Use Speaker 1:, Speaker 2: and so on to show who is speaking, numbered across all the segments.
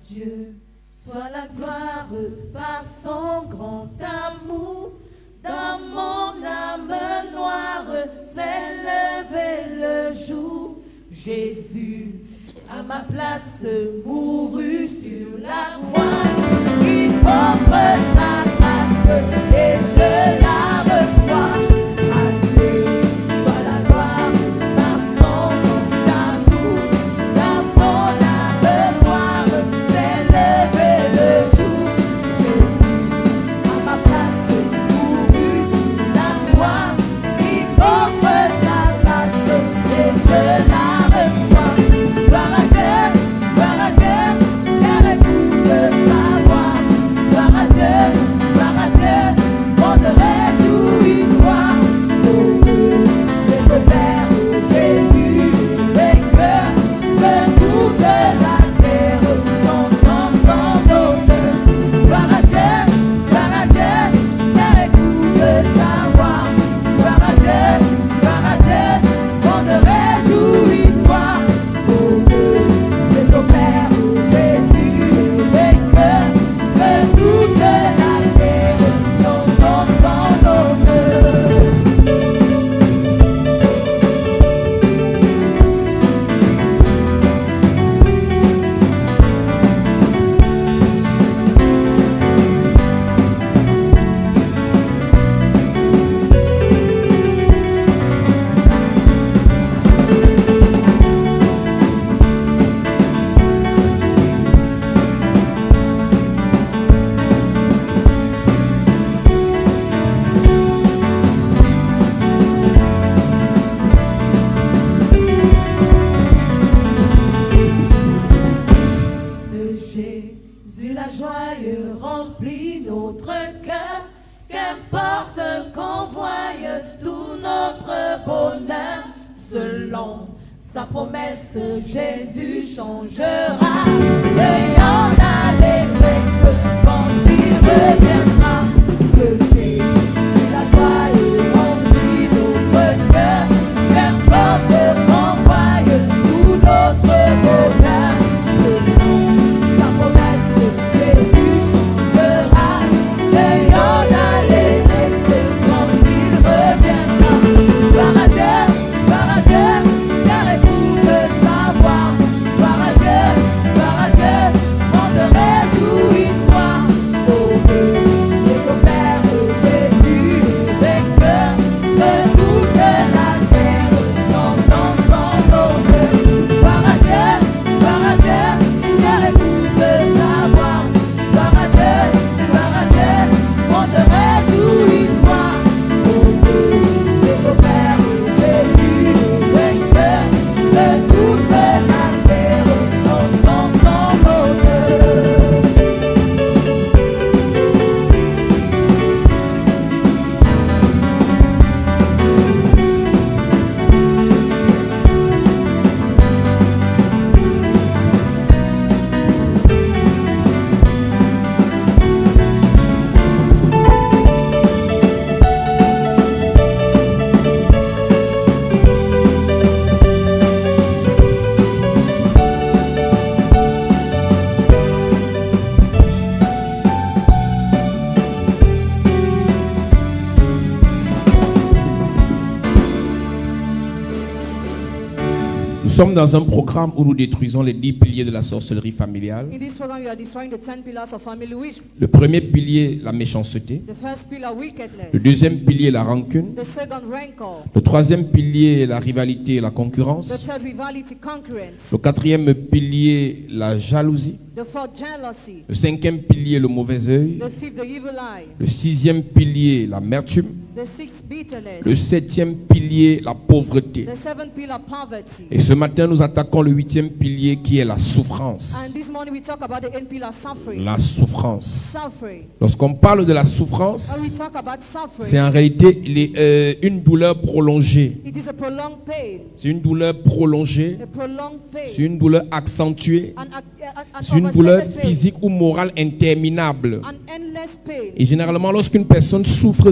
Speaker 1: Dieu soit la gloire par son grand amour. Dans mon âme noire s'est levé le jour. Jésus, à ma place, mourut sur la croix. Il m'offre sa grâce et je la reçois. À Dieu soit la gloire par son grand amour. Dans mon âme noire s'est levé le jour. Jésus, à ma place, mourut sur la croix. Il m'offre sa grâce et je la reçois. Gloire à Dieu, car écoute sa voix. Gloire à Dieu, monde réjouis-toi. Oh, les opères, Jésus, vainqueur, que toute la terre chantons son honneur. Gloire à Dieu, car écoute sa voix. Gloire à Dieu, monde réjouis-toi. Oh, les opères, Jésus, vainqueur, que toute la terre chantons son honneur. De Jésus la joie remplit notre cœur, qu'importe qu'on voie tout notre bonheur. Selon sa promesse, Jésus changera et en allégresse quand il reviendra. De Jésus la joie remplit notre cœur, qu'importe qu'on voie tout notre bonheur. Selon sa promesse, Jésus changera et en allégresse quand il reviendra. Gloire à Dieu, car écoute sa voix. Gloire à Dieu, monde réjouis-toi. Oh, les opères, Jésus, vainqueur, que toute la terre chantons son honneur. Gloire à Dieu, car écoute sa voix. Gloire à Dieu, monde réjouis-toi. Oh, les opères, Jésus, vainqueur, que toute la terre chantons son honneur.
Speaker 2: Nous sommes dans un programme où nous détruisons les 10 piliers de la sorcellerie familiale.
Speaker 3: In this program, you are destroying the 10 pillars of family witch.
Speaker 2: Le premier pilier, la méchanceté.
Speaker 3: The first pillar, wickedness.
Speaker 2: Le deuxième pilier, la rancune.
Speaker 3: The second, rancor.
Speaker 2: Le troisième pilier, la rivalité et la concurrence.
Speaker 3: The third, rivalry, concurrence.
Speaker 2: Le quatrième pilier, la jalousie.
Speaker 3: The fourth, jealousy.
Speaker 2: Le cinquième pilier, le mauvais œil.
Speaker 3: The fifth, the evil eye.
Speaker 2: Le sixième pilier, l'amertume.
Speaker 3: The sixth, bitterness.
Speaker 2: Le septième pilier, la pauvreté.
Speaker 3: The seventh pillar, poverty.
Speaker 2: Et ce matin, nous attaquons le huitième pilier qui est la souffrance.
Speaker 3: And this morning we talk about the eighth pillar, suffering.
Speaker 2: La souffrance.
Speaker 3: Suffering.
Speaker 2: Lorsqu'on parle de la souffrance,
Speaker 3: When we talk about suffering,
Speaker 2: c'est en réalité une douleur prolongée.
Speaker 3: it is a prolonged pain.
Speaker 2: C'est une douleur prolongée.
Speaker 3: A prolonged pain.
Speaker 2: C'est une douleur accentuée.
Speaker 3: An
Speaker 2: C'est une douleur
Speaker 3: overstated pain.
Speaker 2: physique ou morale interminable.
Speaker 3: An endless pain.
Speaker 2: Et généralement, lorsqu'une personne souffre,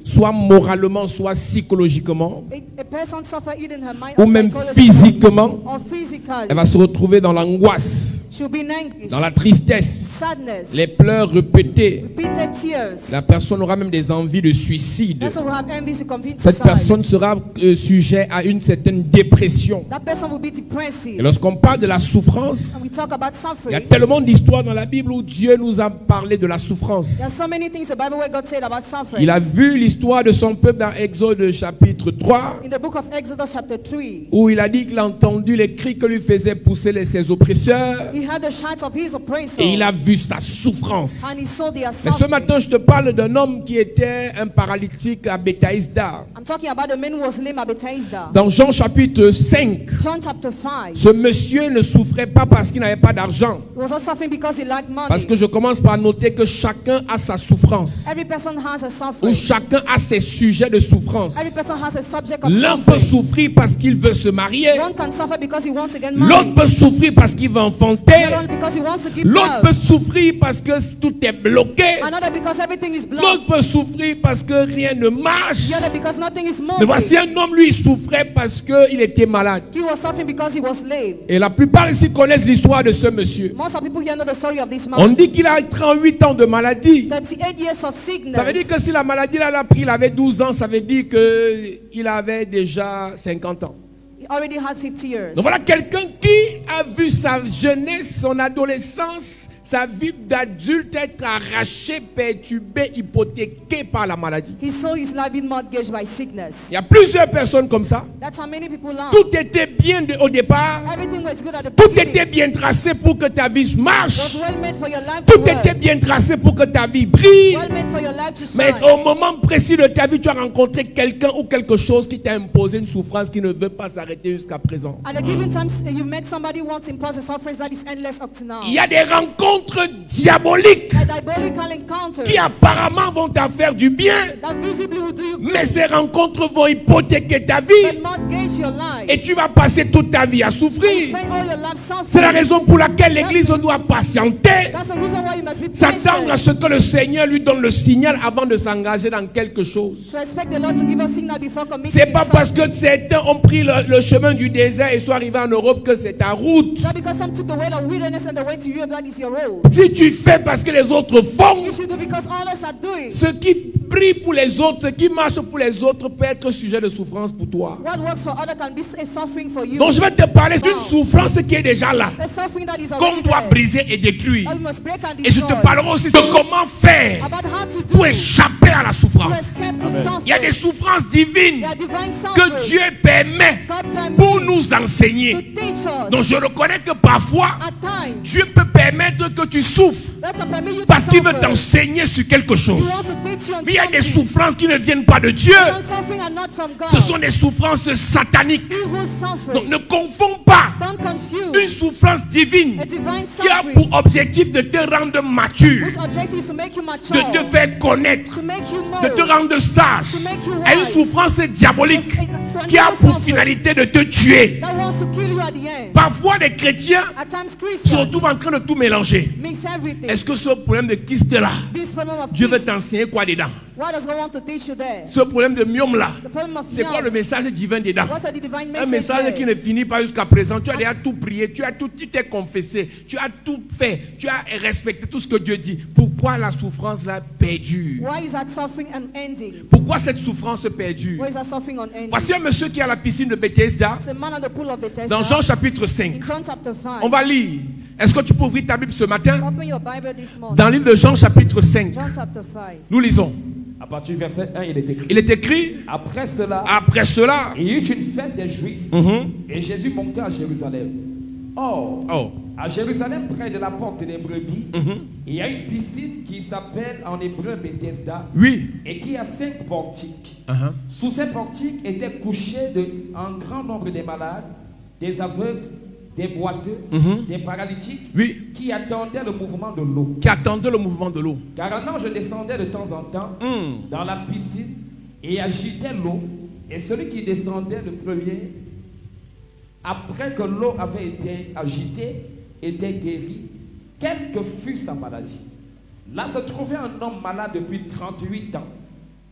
Speaker 2: soit moralement, soit psychologiquement,
Speaker 3: A person suffer either in her mind
Speaker 2: ou
Speaker 3: or
Speaker 2: même
Speaker 3: psychologically
Speaker 2: physiquement,
Speaker 3: or physically.
Speaker 2: elle va se retrouver dans l'angoisse.
Speaker 3: She'll be in anguish,
Speaker 2: dans la tristesse,
Speaker 3: sadness,
Speaker 2: les pleurs répétés.
Speaker 3: repeated tears.
Speaker 2: La personne aura même des envies de suicide.
Speaker 3: Person will have envy to commit
Speaker 2: Cette
Speaker 3: suicide.
Speaker 2: personne sera sujet à une certaine dépression.
Speaker 3: That person will be
Speaker 2: Et
Speaker 3: depressive.
Speaker 2: lorsqu'on parle de la
Speaker 3: And
Speaker 2: souffrance,
Speaker 3: we talk about
Speaker 2: il y a
Speaker 3: suffering.
Speaker 2: tellement d'histoires dans la Bible où Dieu nous a parlé de la souffrance.
Speaker 3: There are so many things in the Bible where God said about suffering.
Speaker 2: Il a vu l'histoire de son peuple dans Exode chapitre 3,
Speaker 3: In the book of Exodus chapter 3,
Speaker 2: où il a dit qu'il a entendu les cris que lui faisaient pousser ses oppresseurs,
Speaker 3: he had the shouts of his oppressor.
Speaker 2: et il a vu sa souffrance.
Speaker 3: And he saw their
Speaker 2: Mais ce
Speaker 3: suffering.
Speaker 2: matin, je te parle d'un homme qui était un paralytique à Bethsaïda.
Speaker 3: I'm talking about the man who was lame at Bethesda.
Speaker 2: Dans Jean chapitre 5,
Speaker 3: John chapter 5.
Speaker 2: ce monsieur ne souffrait pas parce qu'il n'avait pas d'argent.
Speaker 3: He was not suffering because he lacked money.
Speaker 2: Parce que je commence par noter que chacun a sa souffrance.
Speaker 3: Every person has a
Speaker 2: Ou
Speaker 3: suffering.
Speaker 2: chacun a ses sujets de souffrance.
Speaker 3: Every person has a subject of
Speaker 2: L'un peut
Speaker 3: suffering.
Speaker 2: souffrir parce qu'il veut se marier.
Speaker 3: One can suffer because he wants to get
Speaker 2: L'autre
Speaker 3: married.
Speaker 2: peut souffrir parce qu'il veut enfanter.
Speaker 3: The other one because he wants to give
Speaker 2: L'autre peut
Speaker 3: birth.
Speaker 2: souffrir parce que tout est bloqué.
Speaker 3: Another because everything is blocked.
Speaker 2: L'autre peut souffrir parce que rien ne marche.
Speaker 3: The other because nothing is
Speaker 2: Mais
Speaker 3: moving.
Speaker 2: voici un homme, lui, il souffrait parce qu'il était malade.
Speaker 3: He was suffering because he was lame.
Speaker 2: Et la plupart ici connaissent l'histoire de ce monsieur.
Speaker 3: Most of people here know the story of this
Speaker 2: On
Speaker 3: man.
Speaker 2: dit qu'il a 38 ans de maladie.
Speaker 3: 38 years of sickness.
Speaker 2: Ça veut dire que si la maladie là, l'a pris, il avait 12 ans, ça veut dire qu'il avait déjà 50 ans.
Speaker 3: He already had 50 years.
Speaker 2: Donc voilà quelqu'un qui a vu sa jeunesse, son adolescence, sa vie d'adulte être arrachée, perturbée, hypothéquée par la maladie.
Speaker 3: He saw his life being mortgaged by sickness.
Speaker 2: Il y a plusieurs personnes comme ça.
Speaker 3: That's how many people are.
Speaker 2: Tout était bien au départ.
Speaker 3: Everything was good at the
Speaker 2: Tout
Speaker 3: beginning.
Speaker 2: était bien tracé pour que ta vie
Speaker 3: Was
Speaker 2: marche.
Speaker 3: well made for your life to
Speaker 2: Tout
Speaker 3: work.
Speaker 2: était bien tracé pour que ta vie brille.
Speaker 3: Well made for your life to
Speaker 2: Mais
Speaker 3: shine.
Speaker 2: au moment précis de ta vie, tu as rencontré quelqu'un ou quelque chose qui t'a imposé une souffrance qui ne veut pas s'arrêter jusqu'à présent.
Speaker 3: At a given time, you met somebody who wants to impose a suffering that is endless up to now.
Speaker 2: Il y a des rencontres diaboliques
Speaker 3: A diabolical encounter
Speaker 2: qui apparemment vont te faire du bien,
Speaker 3: that visibly will do you good,
Speaker 2: mais ces rencontres vont hypothéquer ta
Speaker 3: but
Speaker 2: vie
Speaker 3: mortgage your life.
Speaker 2: et tu vas passer toute ta vie à
Speaker 3: You
Speaker 2: souffrir.
Speaker 3: spend all your life suffering.
Speaker 2: C'est la raison pour laquelle l'Église doit patienter,
Speaker 3: That's the reason why you must be
Speaker 2: s'attendre à
Speaker 3: patient.
Speaker 2: ce que le Seigneur lui donne le signal avant de s'engager dans quelque chose.
Speaker 3: To expect the Lord to give us signal before committing.
Speaker 2: C'est pas parce
Speaker 3: himself.
Speaker 2: que certains ont pris le chemin du désert et sont arrivés en Europe que c'est ta route.
Speaker 3: Not because some took the way of wilderness and the way to Europe, that is your road.
Speaker 2: Si tu fais parce que les autres font,
Speaker 3: You should do because others are doing.
Speaker 2: ce qui brille pour les autres, ce qui marche pour les autres peut être sujet de souffrance pour toi.
Speaker 3: What works for others can be a suffering for you.
Speaker 2: Donc je vais te parler d'une souffrance qui est déjà là,
Speaker 3: The suffering that is
Speaker 2: qu'on
Speaker 3: already
Speaker 2: doit
Speaker 3: there.
Speaker 2: briser et détruire.
Speaker 3: That we must break and
Speaker 2: Et je
Speaker 3: destroy.
Speaker 2: te parlerai aussi de comment faire
Speaker 3: About how to do
Speaker 2: pour échapper à la
Speaker 3: to
Speaker 2: souffrance.
Speaker 3: escape to
Speaker 2: Il y a des
Speaker 3: suffering.
Speaker 2: souffrances divines
Speaker 3: There are divine
Speaker 2: que
Speaker 3: suffering.
Speaker 2: Dieu permet
Speaker 3: God permits
Speaker 2: pour nous
Speaker 3: to
Speaker 2: enseigner.
Speaker 3: teach us.
Speaker 2: Donc je reconnais que parfois,
Speaker 3: At times,
Speaker 2: Dieu peut permettre que tu souffres
Speaker 3: that can permit you to
Speaker 2: parce qu'il veut
Speaker 3: suffer.
Speaker 2: t'enseigner sur quelque
Speaker 3: He
Speaker 2: chose.
Speaker 3: wants to teach you on
Speaker 2: Mais il y a des
Speaker 3: something.
Speaker 2: souffrances qui ne viennent pas de Dieu.
Speaker 3: Some suffering are not from God.
Speaker 2: Ce sont des souffrances sataniques.
Speaker 3: Evil
Speaker 2: Donc
Speaker 3: suffering.
Speaker 2: ne confonds pas
Speaker 3: Don't confuse
Speaker 2: une souffrance divine
Speaker 3: a divine
Speaker 2: qui a
Speaker 3: suffering,
Speaker 2: pour objectif de te rendre mature,
Speaker 3: which objective is to make you mature,
Speaker 2: de te faire connaître,
Speaker 3: to make you know,
Speaker 2: de te rendre sage,
Speaker 3: to make you
Speaker 2: à une
Speaker 3: wise,
Speaker 2: souffrance diabolique
Speaker 3: to
Speaker 2: qui a
Speaker 3: another
Speaker 2: pour
Speaker 3: suffering
Speaker 2: finalité de te tuer.
Speaker 3: that wants to kill you at the end.
Speaker 2: Parfois, les chrétiens
Speaker 3: At times,
Speaker 2: se
Speaker 3: Christians
Speaker 2: retrouvent en train de tout mélanger.
Speaker 3: mix everything.
Speaker 2: Est-ce que ce problème de kyste là,
Speaker 3: This problem of
Speaker 2: Dieu veut
Speaker 3: peace,
Speaker 2: t'enseigner quoi dedans?
Speaker 3: what does God want to teach you there?
Speaker 2: Ce problème de myome là,
Speaker 3: The problem of
Speaker 2: c'est quoi le
Speaker 3: nerves.
Speaker 2: message divin dedans?
Speaker 3: What's the divine
Speaker 2: Un
Speaker 3: message
Speaker 2: message qui
Speaker 3: there?
Speaker 2: ne finit pas jusqu'à présent. Tu as déjà tout prié, tu t'es confessé, tu as tout fait, tu as respecté tout ce que Dieu dit. Pourquoi la souffrance là perdure?
Speaker 3: Why is that suffering unending?
Speaker 2: Pourquoi cette souffrance perdure?
Speaker 3: Why is that suffering unending?
Speaker 2: Voici un monsieur qui est à la piscine de Bethesda,
Speaker 3: It's a man at the pool of Bethesda.
Speaker 2: dans Jean chapitre 5.
Speaker 3: In John chapter 5.
Speaker 2: On va lire. Est-ce que tu peux ouvrir ta Bible ce matin?
Speaker 3: Open your Bible this morning.
Speaker 2: Dans le livre de Jean chapitre 5.
Speaker 3: John chapter 5.
Speaker 2: Nous lisons.
Speaker 4: À partir du verset 1, il est écrit.
Speaker 2: Il est écrit,
Speaker 4: Après cela,
Speaker 2: après cela,
Speaker 4: il y eut une fête des Juifs
Speaker 2: Mhm.
Speaker 4: et Jésus monta à Jérusalem. Or,
Speaker 2: Oh.
Speaker 4: à Jérusalem, près de la porte des brebis,
Speaker 2: Mhm.
Speaker 4: il y a une piscine qui s'appelle en hébreu Bethesda
Speaker 2: Oui.
Speaker 4: et qui a 5 portiques.
Speaker 2: Uh-huh.
Speaker 4: Sous ces portiques étaient couchés un grand nombre de malades, des aveugles, des boiteux,
Speaker 2: Mhm.
Speaker 4: des paralytiques
Speaker 2: Oui.
Speaker 4: qui attendaient le mouvement de l'eau.
Speaker 2: Qui attendait le mouvement de l'eau.
Speaker 4: Car un ange descendait de temps en temps
Speaker 2: Hmm.
Speaker 4: dans la piscine et agitait l'eau. Et celui qui descendait le premier, après que l'eau avait été agitée, était guéri, quelle que fût sa maladie. Là se trouvait un homme malade depuis 38 ans.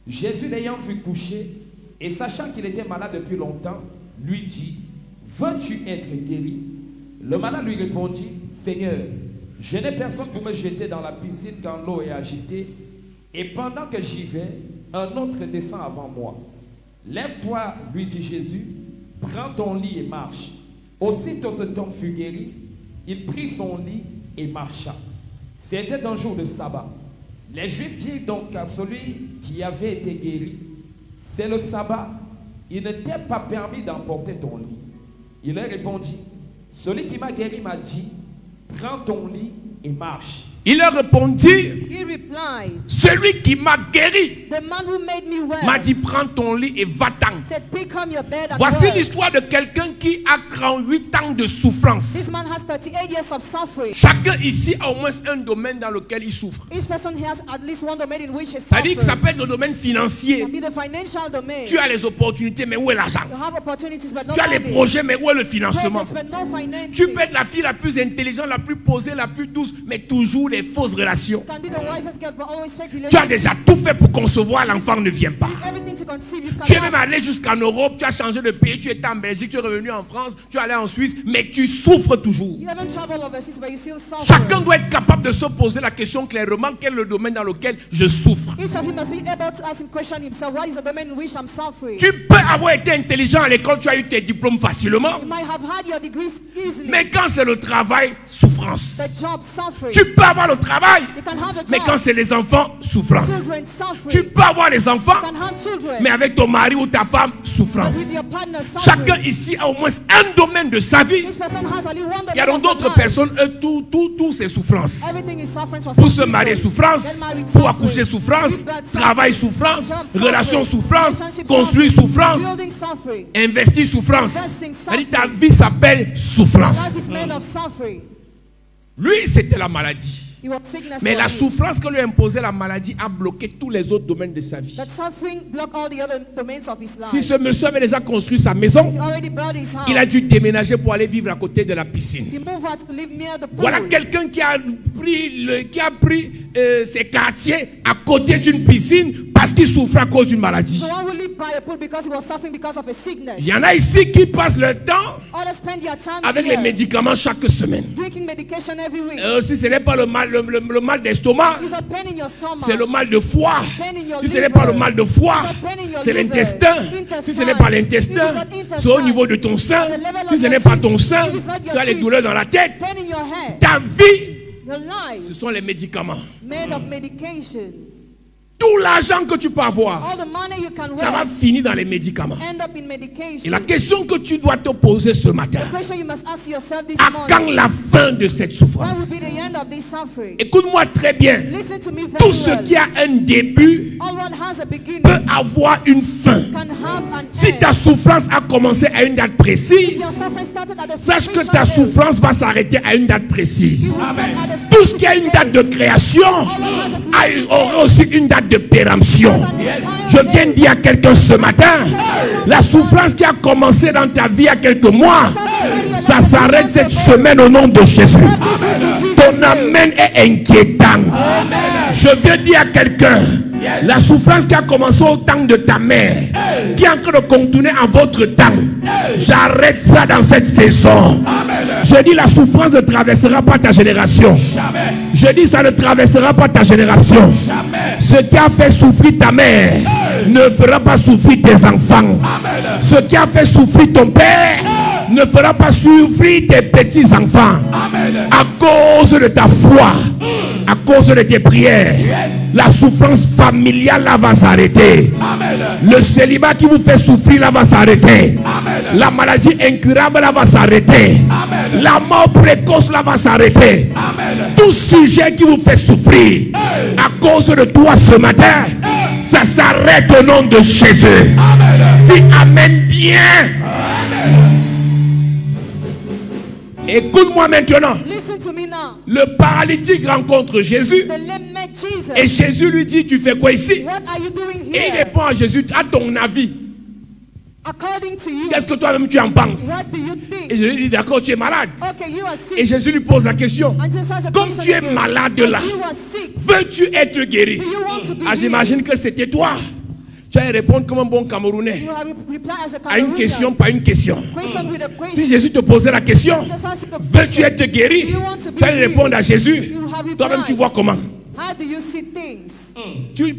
Speaker 4: Jésus l'ayant vu coucher et sachant qu'il était malade depuis longtemps, lui dit, veux-tu être guéri? Le malade lui répondit, Seigneur, je n'ai personne pour me jeter dans la piscine quand l'eau est agitée, et pendant que j'y vais, un autre descend avant moi. Lève-toi, lui dit Jésus, prends ton lit et marche. Aussitôt cet homme fut guéri, il prit son lit et marcha. C'était un jour de sabbat. Les Juifs dirent donc à celui qui avait été guéri, c'est le sabbat, il ne t'est pas permis d'emporter ton lit. Il leur répondit, celui qui m'a guéri m'a dit, prends ton lit et marche.
Speaker 2: Il leur répondit,
Speaker 3: He replied,
Speaker 2: celui qui m'a guéri
Speaker 3: the man who made me well
Speaker 2: m'a dit, prends ton lit et va-t'en.
Speaker 3: said, pick up your bed and
Speaker 2: Voici
Speaker 3: work.
Speaker 2: l'histoire de quelqu'un qui a 38 ans de souffrance.
Speaker 3: This man has 38 years of suffering.
Speaker 2: Chacun ici a au moins un domaine dans lequel il souffre.
Speaker 3: Each person has at least one domain in which he
Speaker 2: Ça dit que ça
Speaker 3: suffers.
Speaker 2: peut être le domaine financier.
Speaker 3: It can be the financial domain.
Speaker 2: Tu as les opportunités, mais où est l'argent?
Speaker 3: You have opportunities but no
Speaker 2: Tu as les
Speaker 3: money.
Speaker 2: projets, mais où est le financement?
Speaker 3: Projects but no financing.
Speaker 2: Tu peux être la fille la plus intelligente, la plus posée, la plus douce, mais toujours des fausses relations.
Speaker 3: You can be the wisest girl but always fake
Speaker 2: Tu as
Speaker 3: relationships.
Speaker 2: déjà tout fait pour concevoir, l'enfant ne vient pas.
Speaker 3: Everything to conceive. You
Speaker 2: Tu es
Speaker 3: can
Speaker 2: même allé jusqu'en Europe, tu as changé de pays, tu étais en Belgique, tu es revenu en France, tu es allé en Suisse, mais tu souffres toujours.
Speaker 3: You haven't traveled overseas but you still suffer.
Speaker 2: Chacun doit être capable de se poser la question clairement, quel est le domaine dans lequel je souffre.
Speaker 3: Each of you must be able to ask him question himself. What is the domain in which I'm suffering?
Speaker 2: Tu peux avoir été intelligent à l'école, tu as eu tes diplômes facilement,
Speaker 3: You might have had your degrees easily.
Speaker 2: mais quand c'est le travail, souffrance.
Speaker 3: The job suffering.
Speaker 2: Tu peux avoir le travail,
Speaker 3: You can have a
Speaker 2: mais
Speaker 3: job.
Speaker 2: quand c'est les enfants, souffrance.
Speaker 3: Children suffering.
Speaker 2: Tu peux avoir les
Speaker 3: You
Speaker 2: enfants,
Speaker 3: can have children.
Speaker 2: mais avec ton mari ou ta femme,
Speaker 3: But
Speaker 2: souffrance.
Speaker 3: with your partner suffering.
Speaker 2: Chacun ici a au moins un domaine de sa vie.
Speaker 3: Each person has only one
Speaker 2: Il y a
Speaker 3: domain
Speaker 2: donc
Speaker 3: of
Speaker 2: d'autres
Speaker 3: their life.
Speaker 2: personnes, eux, tout c'est souffrance.
Speaker 3: Everything is suffering for
Speaker 2: Pour
Speaker 3: some
Speaker 2: se marier,
Speaker 3: people.
Speaker 2: souffrance.
Speaker 3: Get married,
Speaker 2: Pour
Speaker 3: suffering.
Speaker 2: accoucher, souffrance.
Speaker 3: Give birth, suffering.
Speaker 2: Travail, souffrance.
Speaker 3: Job, suffering.
Speaker 2: Relation, souffrance.
Speaker 3: Relationship,
Speaker 2: Construire,
Speaker 3: suffering.
Speaker 2: souffrance.
Speaker 3: Building suffering.
Speaker 2: Investir, souffrance.
Speaker 3: Investing,
Speaker 2: C'est-à-dire, ta
Speaker 3: suffering.
Speaker 2: vie s'appelle
Speaker 3: Life
Speaker 2: souffrance.
Speaker 3: is made of suffering.
Speaker 2: Lui, c'était la maladie.
Speaker 3: It was sickness
Speaker 2: Mais
Speaker 3: for
Speaker 2: la
Speaker 3: him.
Speaker 2: souffrance que lui imposait la maladie a bloqué tous les autres domaines de sa vie.
Speaker 3: That suffering blocked all the other domains of his life.
Speaker 2: Si ce monsieur avait déjà construit sa maison,
Speaker 3: He already built his house.
Speaker 2: il a dû déménager pour aller vivre à côté de la piscine.
Speaker 3: He moved out to live near the pool.
Speaker 2: Voilà quelqu'un qui a pris ses quartiers à côté d'une piscine parce qu'il souffrait à cause d'une maladie.
Speaker 3: The one who lived by a pool because he was suffering because of a sickness.
Speaker 2: Il y en a ici qui passent leur temps
Speaker 3: Others spend their time
Speaker 2: avec les
Speaker 3: here,
Speaker 2: médicaments chaque semaine.
Speaker 3: drinking medication every week.
Speaker 2: Si ce n'est pas le mal d'estomac,
Speaker 3: There's a pain in your stomach.
Speaker 2: c'est le mal de foie.
Speaker 3: Pain in your
Speaker 2: Si ce n'est
Speaker 3: liver.
Speaker 2: pas le mal de foie,
Speaker 3: There's a pain in your
Speaker 2: c'est
Speaker 3: liver.
Speaker 2: l'intestin. Si ce n'est pas l'intestin, c'est au niveau de ton sein. Si ce n'est pas ton sein, tu as les douleurs dans la tête.
Speaker 3: Pain in your head.
Speaker 2: Ta vie,
Speaker 3: Your life
Speaker 2: ce sont les médicaments.
Speaker 3: made of medications.
Speaker 2: Tout l'argent que tu peux avoir,
Speaker 3: All the money you can
Speaker 2: ça va
Speaker 3: raise
Speaker 2: finir dans les médicaments.
Speaker 3: end up in medication.
Speaker 2: Et la question que tu dois te poser ce matin,
Speaker 3: The question you must ask yourself this
Speaker 2: à quand
Speaker 3: morning:
Speaker 2: la fin de cette
Speaker 3: what
Speaker 2: souffrance?
Speaker 3: will be the end of this suffering?
Speaker 2: Écoute-moi très bien.
Speaker 3: Listen to me very
Speaker 2: Tout ce
Speaker 3: well.
Speaker 2: qui a un début
Speaker 3: All what has a beginning
Speaker 2: peut avoir une fin.
Speaker 3: can have an
Speaker 2: Si
Speaker 3: end.
Speaker 2: ta souffrance a commencé à une date
Speaker 3: Your
Speaker 2: précise,
Speaker 3: suffering started at the
Speaker 2: sache que
Speaker 3: prescription
Speaker 2: ta
Speaker 3: date.
Speaker 2: souffrance va s'arrêter à une date précise.
Speaker 3: You will stop at the
Speaker 2: Tout ce qui a une date de création aura aussi une date de péremption. Je viens de dire à quelqu'un ce matin, la souffrance qui a commencé dans ta vie il y a quelques mois, ça s'arrête cette semaine au nom de Jésus. Ton amen est inquiétant. Je viens dire à quelqu'un, la souffrance qui a commencé au temps de ta mère, qui est en train de continuer en votre temps, j'arrête ça dans cette saison. Je dis la souffrance ne traversera pas ta génération. Je dis ça ne traversera pas ta génération. Ce qui a fait souffrir ta mère ne fera pas souffrir tes enfants. Ce qui a fait souffrir ton père ne fera pas souffrir tes petits-enfants. À cause de ta foi, à cause de tes prières, la souffrance familiale là va s'arrêter. Le célibat qui vous fait souffrir là va s'arrêter. La maladie incurable là va s'arrêter. La mort précoce là va s'arrêter. Tout sujet qui vous fait souffrir à cause de toi ce matin, ça s'arrête au nom de Jésus. Dis amen bien. Écoute-moi maintenant.
Speaker 3: Listen to me now.
Speaker 2: Le paralytique rencontre Jésus
Speaker 3: The lame met Jesus.
Speaker 2: et Jésus lui dit, tu fais quoi ici?
Speaker 3: What are you doing
Speaker 2: Et il
Speaker 3: here?
Speaker 2: répond à Jésus, à ton avis,
Speaker 3: According to you,
Speaker 2: qu'est-ce que toi-même tu en penses?
Speaker 3: what do you
Speaker 2: Et
Speaker 3: think?
Speaker 2: Jésus lui dit, d'accord, tu es malade.
Speaker 3: Okay, you are sick.
Speaker 2: Et Jésus lui pose la question,
Speaker 3: And Jesus has a
Speaker 2: comme
Speaker 3: question
Speaker 2: tu es
Speaker 3: again.
Speaker 2: malade
Speaker 3: As
Speaker 2: là,
Speaker 3: you are sick,
Speaker 2: veux-tu être guéri?
Speaker 3: do you want to be
Speaker 2: Ah,
Speaker 3: healed?
Speaker 2: j'imagine que c'était toi. Tu vas répondre comme un bon Camerounais.
Speaker 3: You have reply as a
Speaker 2: À une question, pas une question.
Speaker 3: Question with a question.
Speaker 2: Si Jésus te posait la question,
Speaker 3: Just ask the
Speaker 2: veux-tu
Speaker 3: question.
Speaker 2: être guéri?
Speaker 3: You want to be
Speaker 2: Tu vas
Speaker 3: healed.
Speaker 2: répondre à Jésus.
Speaker 3: You have
Speaker 2: Toi-même, tu vois
Speaker 3: replied.
Speaker 2: comment?
Speaker 3: How do you see things?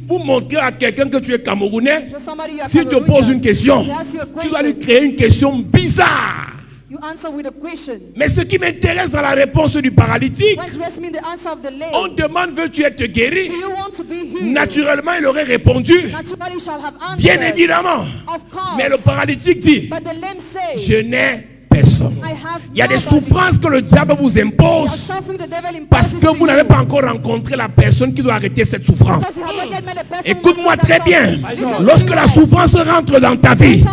Speaker 2: Pour montrer à quelqu'un que tu es Camerounais,
Speaker 3: Just somebody you are
Speaker 2: s'il te
Speaker 3: Cameroonian.
Speaker 2: pose une question,
Speaker 3: He asks you a
Speaker 2: tu vas lui
Speaker 3: question.
Speaker 2: créer une question bizarre.
Speaker 3: You answer with a question.
Speaker 2: Mais ce qui m'intéresse dans la réponse du paralytique,
Speaker 3: What interests me in the answer of the lame?
Speaker 2: on demande veux-tu être guéri?
Speaker 3: Do you want to be healed?
Speaker 2: Naturellement, il aurait répondu,
Speaker 3: Naturally you shall have answered.
Speaker 2: bien évidemment.
Speaker 3: Of course.
Speaker 2: Mais le paralytique dit,
Speaker 3: But the lame say,
Speaker 2: je n'ai personne.
Speaker 3: I have
Speaker 2: Il y a des
Speaker 3: nobody.
Speaker 2: souffrances que le diable vous
Speaker 3: You are
Speaker 2: impose
Speaker 3: suffering, the devil imposes
Speaker 2: parce que
Speaker 3: to
Speaker 2: vous n'avez
Speaker 3: you.
Speaker 2: pas encore rencontré la personne qui doit arrêter cette souffrance.
Speaker 3: Because you have not yet met the person who
Speaker 2: Écoute-moi
Speaker 3: must
Speaker 2: très
Speaker 3: solve
Speaker 2: bien.
Speaker 3: that suffering. Listen to
Speaker 2: Lorsque
Speaker 3: me
Speaker 2: la
Speaker 3: well.
Speaker 2: souffrance rentre dans ta vie,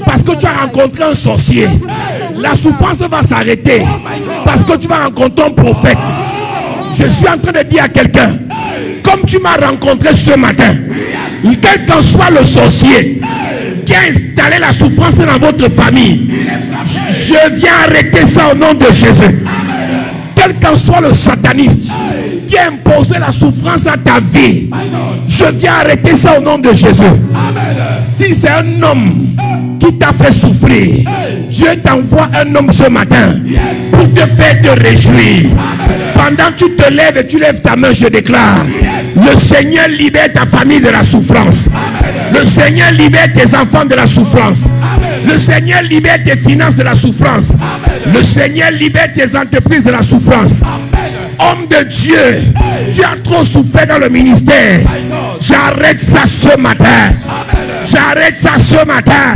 Speaker 2: parce que tu as rencontré un sorcier, la souffrance va s'arrêter. Parce que tu vas rencontrer un prophète. Je suis en train de dire à quelqu'un, comme tu m'as rencontré ce matin, quel qu'en soit le sorcier qui a installé la souffrance dans votre famille, je viens arrêter ça au nom de Jésus. Quel qu'en soit le sataniste qui a imposé la souffrance à ta vie, je viens arrêter ça au nom de Jésus. Si c'est un homme qui t'a fait souffrir, Dieu t'envoie un homme ce matin pour te faire te réjouir. Pendant que tu te lèves et tu lèves ta main, je déclare, le Seigneur libère ta famille de la souffrance. Le Seigneur libère tes enfants de la souffrance. Le Seigneur libère tes finances de la souffrance. Le Seigneur libère tes entreprises de la souffrance. Homme de Dieu, tu as trop souffert dans le ministère. J'arrête ça ce matin. J'arrête ça ce matin.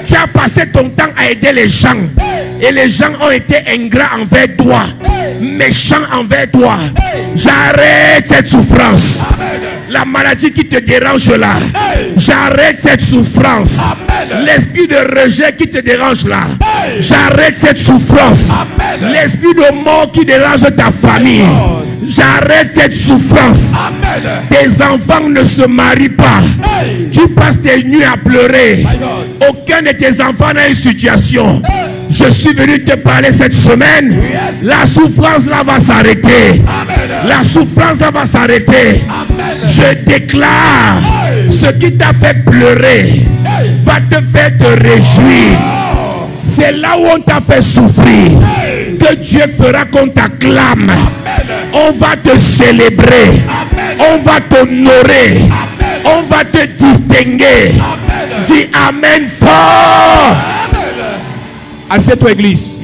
Speaker 2: Tu as passé ton temps à aider les gens. Et les gens ont été ingrats envers toi. Méchants envers toi. J'arrête cette souffrance. La maladie qui te dérange là. J'arrête cette souffrance. L'esprit de rejet qui te dérange là. J'arrête cette souffrance. L'esprit de mort qui dérange ta famille. J'arrête cette souffrance. Tes enfants ne se marient pas. Tu passes tes nuits à pleurer. Aucun de tes enfants n'a une situation. Je suis venu te parler cette semaine. La souffrance là va s'arrêter. La souffrance là va s'arrêter. Je déclare, ce qui t'a fait pleurer va te faire te réjouir. C'est là où on t'a fait souffrir que Dieu fera qu'on t'acclame. On va te célébrer. On va t'honorer. On va te distinguer. Dis Amen fort. Assieds-toi, église.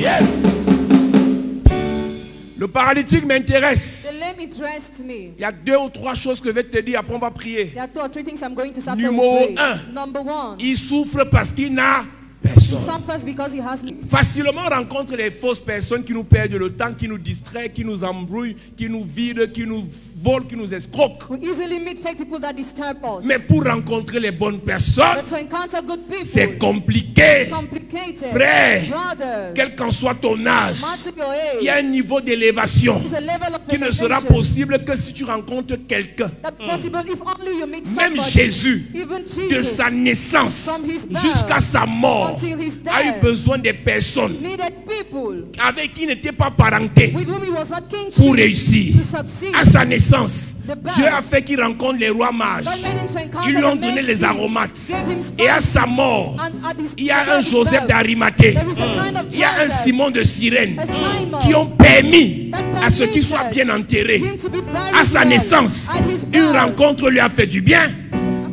Speaker 2: Le paralytique m'intéresse.
Speaker 3: The lame interests me.
Speaker 2: Il y a 2 ou 3 choses que je vais te dire. Après, on va prier.
Speaker 3: There are 2 or 3 things I'm going to start
Speaker 2: Numéro
Speaker 3: with.
Speaker 2: 1.
Speaker 3: Number 1.
Speaker 2: Il souffre parce qu'il n'a
Speaker 3: He
Speaker 2: personne.
Speaker 3: suffers because he has.
Speaker 2: Facilement on rencontre les fausses personnes qui nous perdent le temps, qui nous distraient, qui nous embrouillent, qui nous vident, qui nous volent, qui nous escroquent.
Speaker 3: We easily meet fake people that disturb us.
Speaker 2: Mais pour rencontrer les bonnes personnes,
Speaker 3: But to encounter good people,
Speaker 2: c'est compliqué.
Speaker 3: it's complicated.
Speaker 2: Frère,
Speaker 3: Brother,
Speaker 2: quel qu'en soit ton âge,
Speaker 3: matter your
Speaker 2: il y a
Speaker 3: age,
Speaker 2: un niveau d'élévation
Speaker 3: it's a level of
Speaker 2: qui ne sera
Speaker 3: elevation
Speaker 2: possible que si tu rencontres quelqu'un.
Speaker 3: that's possible if only you meet
Speaker 2: Même
Speaker 3: somebody.
Speaker 2: Jésus,
Speaker 3: Even
Speaker 2: de
Speaker 3: Jesus,
Speaker 2: sa naissance
Speaker 3: from his birth
Speaker 2: jusqu'à sa mort,
Speaker 3: until his
Speaker 2: a eu
Speaker 3: death,
Speaker 2: besoin des personnes
Speaker 3: needed people
Speaker 2: avec qui il n'était pas parenté
Speaker 3: with whom he was not kinship
Speaker 2: pour réussir.
Speaker 3: to succeed.
Speaker 2: À sa naissance,
Speaker 3: The birth,
Speaker 2: Dieu a fait qu'il rencontre les rois mages.
Speaker 3: God made him to encounter
Speaker 2: Ils lui ont
Speaker 3: the
Speaker 2: donné
Speaker 3: male
Speaker 2: les
Speaker 3: king,
Speaker 2: aromates.
Speaker 3: gave him
Speaker 2: Et à
Speaker 3: spices,
Speaker 2: sa mort,
Speaker 3: and at his
Speaker 2: il y a un
Speaker 3: birth,
Speaker 2: Joseph d'Arimathée.
Speaker 3: there is a kind of
Speaker 2: Il y a un
Speaker 3: Joseph,
Speaker 2: Simon de Cyrène
Speaker 3: a Simon,
Speaker 2: qui ont permis
Speaker 3: that
Speaker 2: à ce qu'il soit
Speaker 3: permitted
Speaker 2: bien enterré.
Speaker 3: him to be buried
Speaker 2: À sa
Speaker 3: well.
Speaker 2: naissance,
Speaker 3: At his
Speaker 2: une
Speaker 3: birth,
Speaker 2: rencontre lui a fait du bien.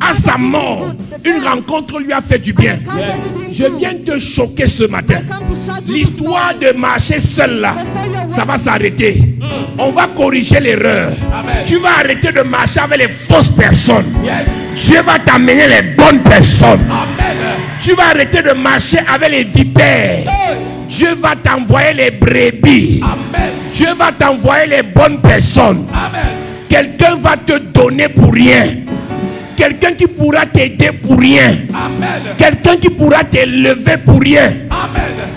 Speaker 2: À sa mort, une rencontre lui a fait du bien. Je viens te choquer ce matin. L'histoire de marcher seul là, ça va s'arrêter. On va corriger l'erreur. Tu vas arrêter de marcher avec les fausses personnes. Dieu va t'amener les bonnes personnes. Tu vas arrêter de marcher avec les vipères. Dieu va t'envoyer les brebis. Dieu va t'envoyer les bonnes personnes. Quelqu'un va te donner pour rien. Quelqu'un qui pourra t'aider pour rien. Quelqu'un qui pourra t'élever pour rien.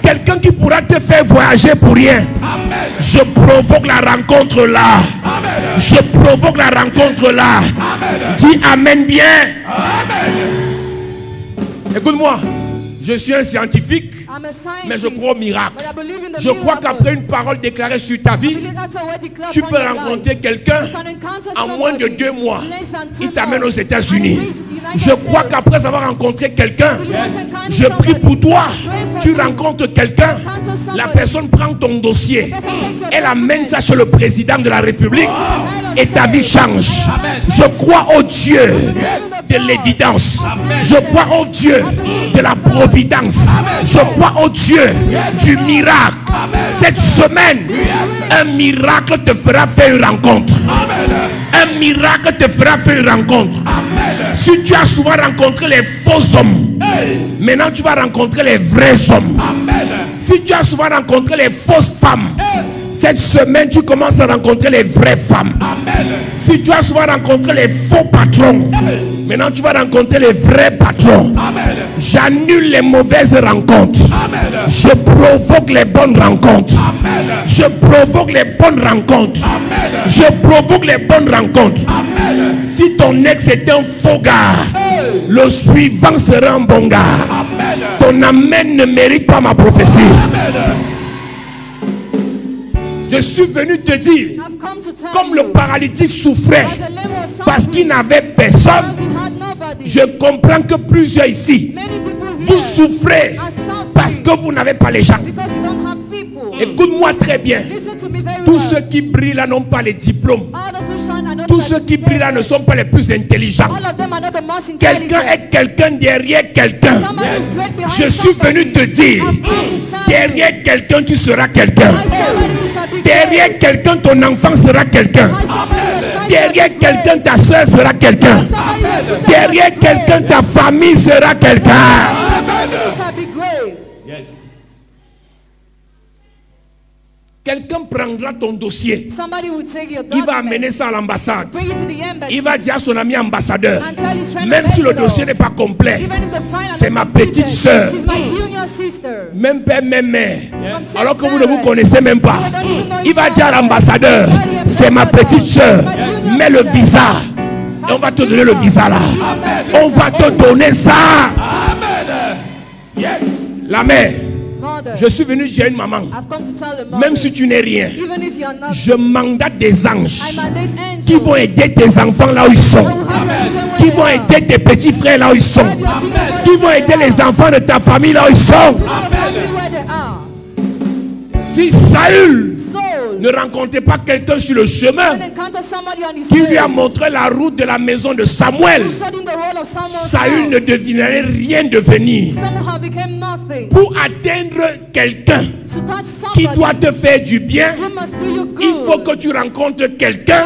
Speaker 2: Quelqu'un qui pourra te faire voyager pour rien. Je provoque la rencontre là. Je provoque la rencontre là. Dis Amen bien. Écoute-moi. Je suis un scientifique,
Speaker 3: I'm a scientist,
Speaker 2: mais je crois au miracle.
Speaker 3: but I believe in the
Speaker 2: Je crois
Speaker 3: miracle.
Speaker 2: qu'après une parole déclarée sur ta
Speaker 3: I
Speaker 2: vie,
Speaker 3: believe after a word declared
Speaker 2: tu
Speaker 3: upon
Speaker 2: peux
Speaker 3: your
Speaker 2: rencontrer
Speaker 3: life,
Speaker 2: quelqu'un
Speaker 3: you can encounter
Speaker 2: en moins de
Speaker 3: somebody
Speaker 2: 2 mois.
Speaker 3: in less than 2
Speaker 2: Il t'amène aux
Speaker 3: months,
Speaker 2: États-Unis.
Speaker 3: and he brings
Speaker 2: Je crois qu'après avoir rencontré quelqu'un, je prie pour toi. Tu rencontres quelqu'un, la personne prend ton dossier, elle amène ça chez le président de la République et ta vie change. Je crois au Dieu de l'évidence. Je crois au Dieu de la providence. Je crois au Dieu du miracle. Cette semaine, un miracle te fera faire une rencontre. Un miracle te fera faire une rencontre. Si tu as souvent rencontré les faux hommes, maintenant tu vas rencontrer les vrais hommes. Si tu as souvent rencontré les fausses femmes, cette semaine tu commences à rencontrer les vraies femmes. Si tu as souvent rencontré les faux patrons, maintenant tu vas rencontrer les vrais patrons. J'annule les mauvaises rencontres. Je provoque les bonnes rencontres. Je provoque les bonnes rencontres. Je provoque les bonnes rencontres. Si ton ex est un faux gars, le suivant sera un bon gars. Ton amen ne mérite pas ma prophétie. Je suis venu te dire, comme le paralytique souffrait parce qu'il n'avait personne, je comprends que plusieurs ici, vous souffrez parce que vous n'avez pas les gens. Écoute-moi très bien. Tous ceux qui brillent là n'ont pas les diplômes. Tous ceux qui brillent là ne sont pas les plus intelligents. Quelqu'un est quelqu'un derrière quelqu'un. Je suis venu te dire, derrière quelqu'un tu seras quelqu'un. Derrière quelqu'un ton enfant sera quelqu'un. Derrière quelqu'un ta soeur sera quelqu'un. Derrière quelqu'un ta famille sera quelqu'un.
Speaker 4: Yes.
Speaker 2: Quelqu'un prendra ton dossier.
Speaker 3: Il
Speaker 2: Il va amener ça à l'ambassade. Il va dire à son ami ambassadeur, même
Speaker 3: même
Speaker 2: si le dossier n'est pas complet, c'est ma petite soeur. Même père, même mère. Alors que vous ne vous connaissez même pas. Il va dire à l'ambassadeur, c'est ma petite soeur. Mets le visa. Et on va te donner le visa là. On va te donner ça.
Speaker 4: Amen. Yes.
Speaker 2: La mère. Je suis venu dire à une maman, même si tu n'es rien, je mandate des anges qui vont aider tes enfants là où ils sont, qui vont aider tes petits frères là où ils sont, qui vont aider les enfants de ta famille là où ils sont. Si Saül ne rencontrait pas quelqu'un sur le chemin qui lui a montré la route de la maison de Samuel, Saül ne devinerait rien devenir. Pour atteindre quelqu'un qui doit te faire du bien, il faut que tu rencontres quelqu'un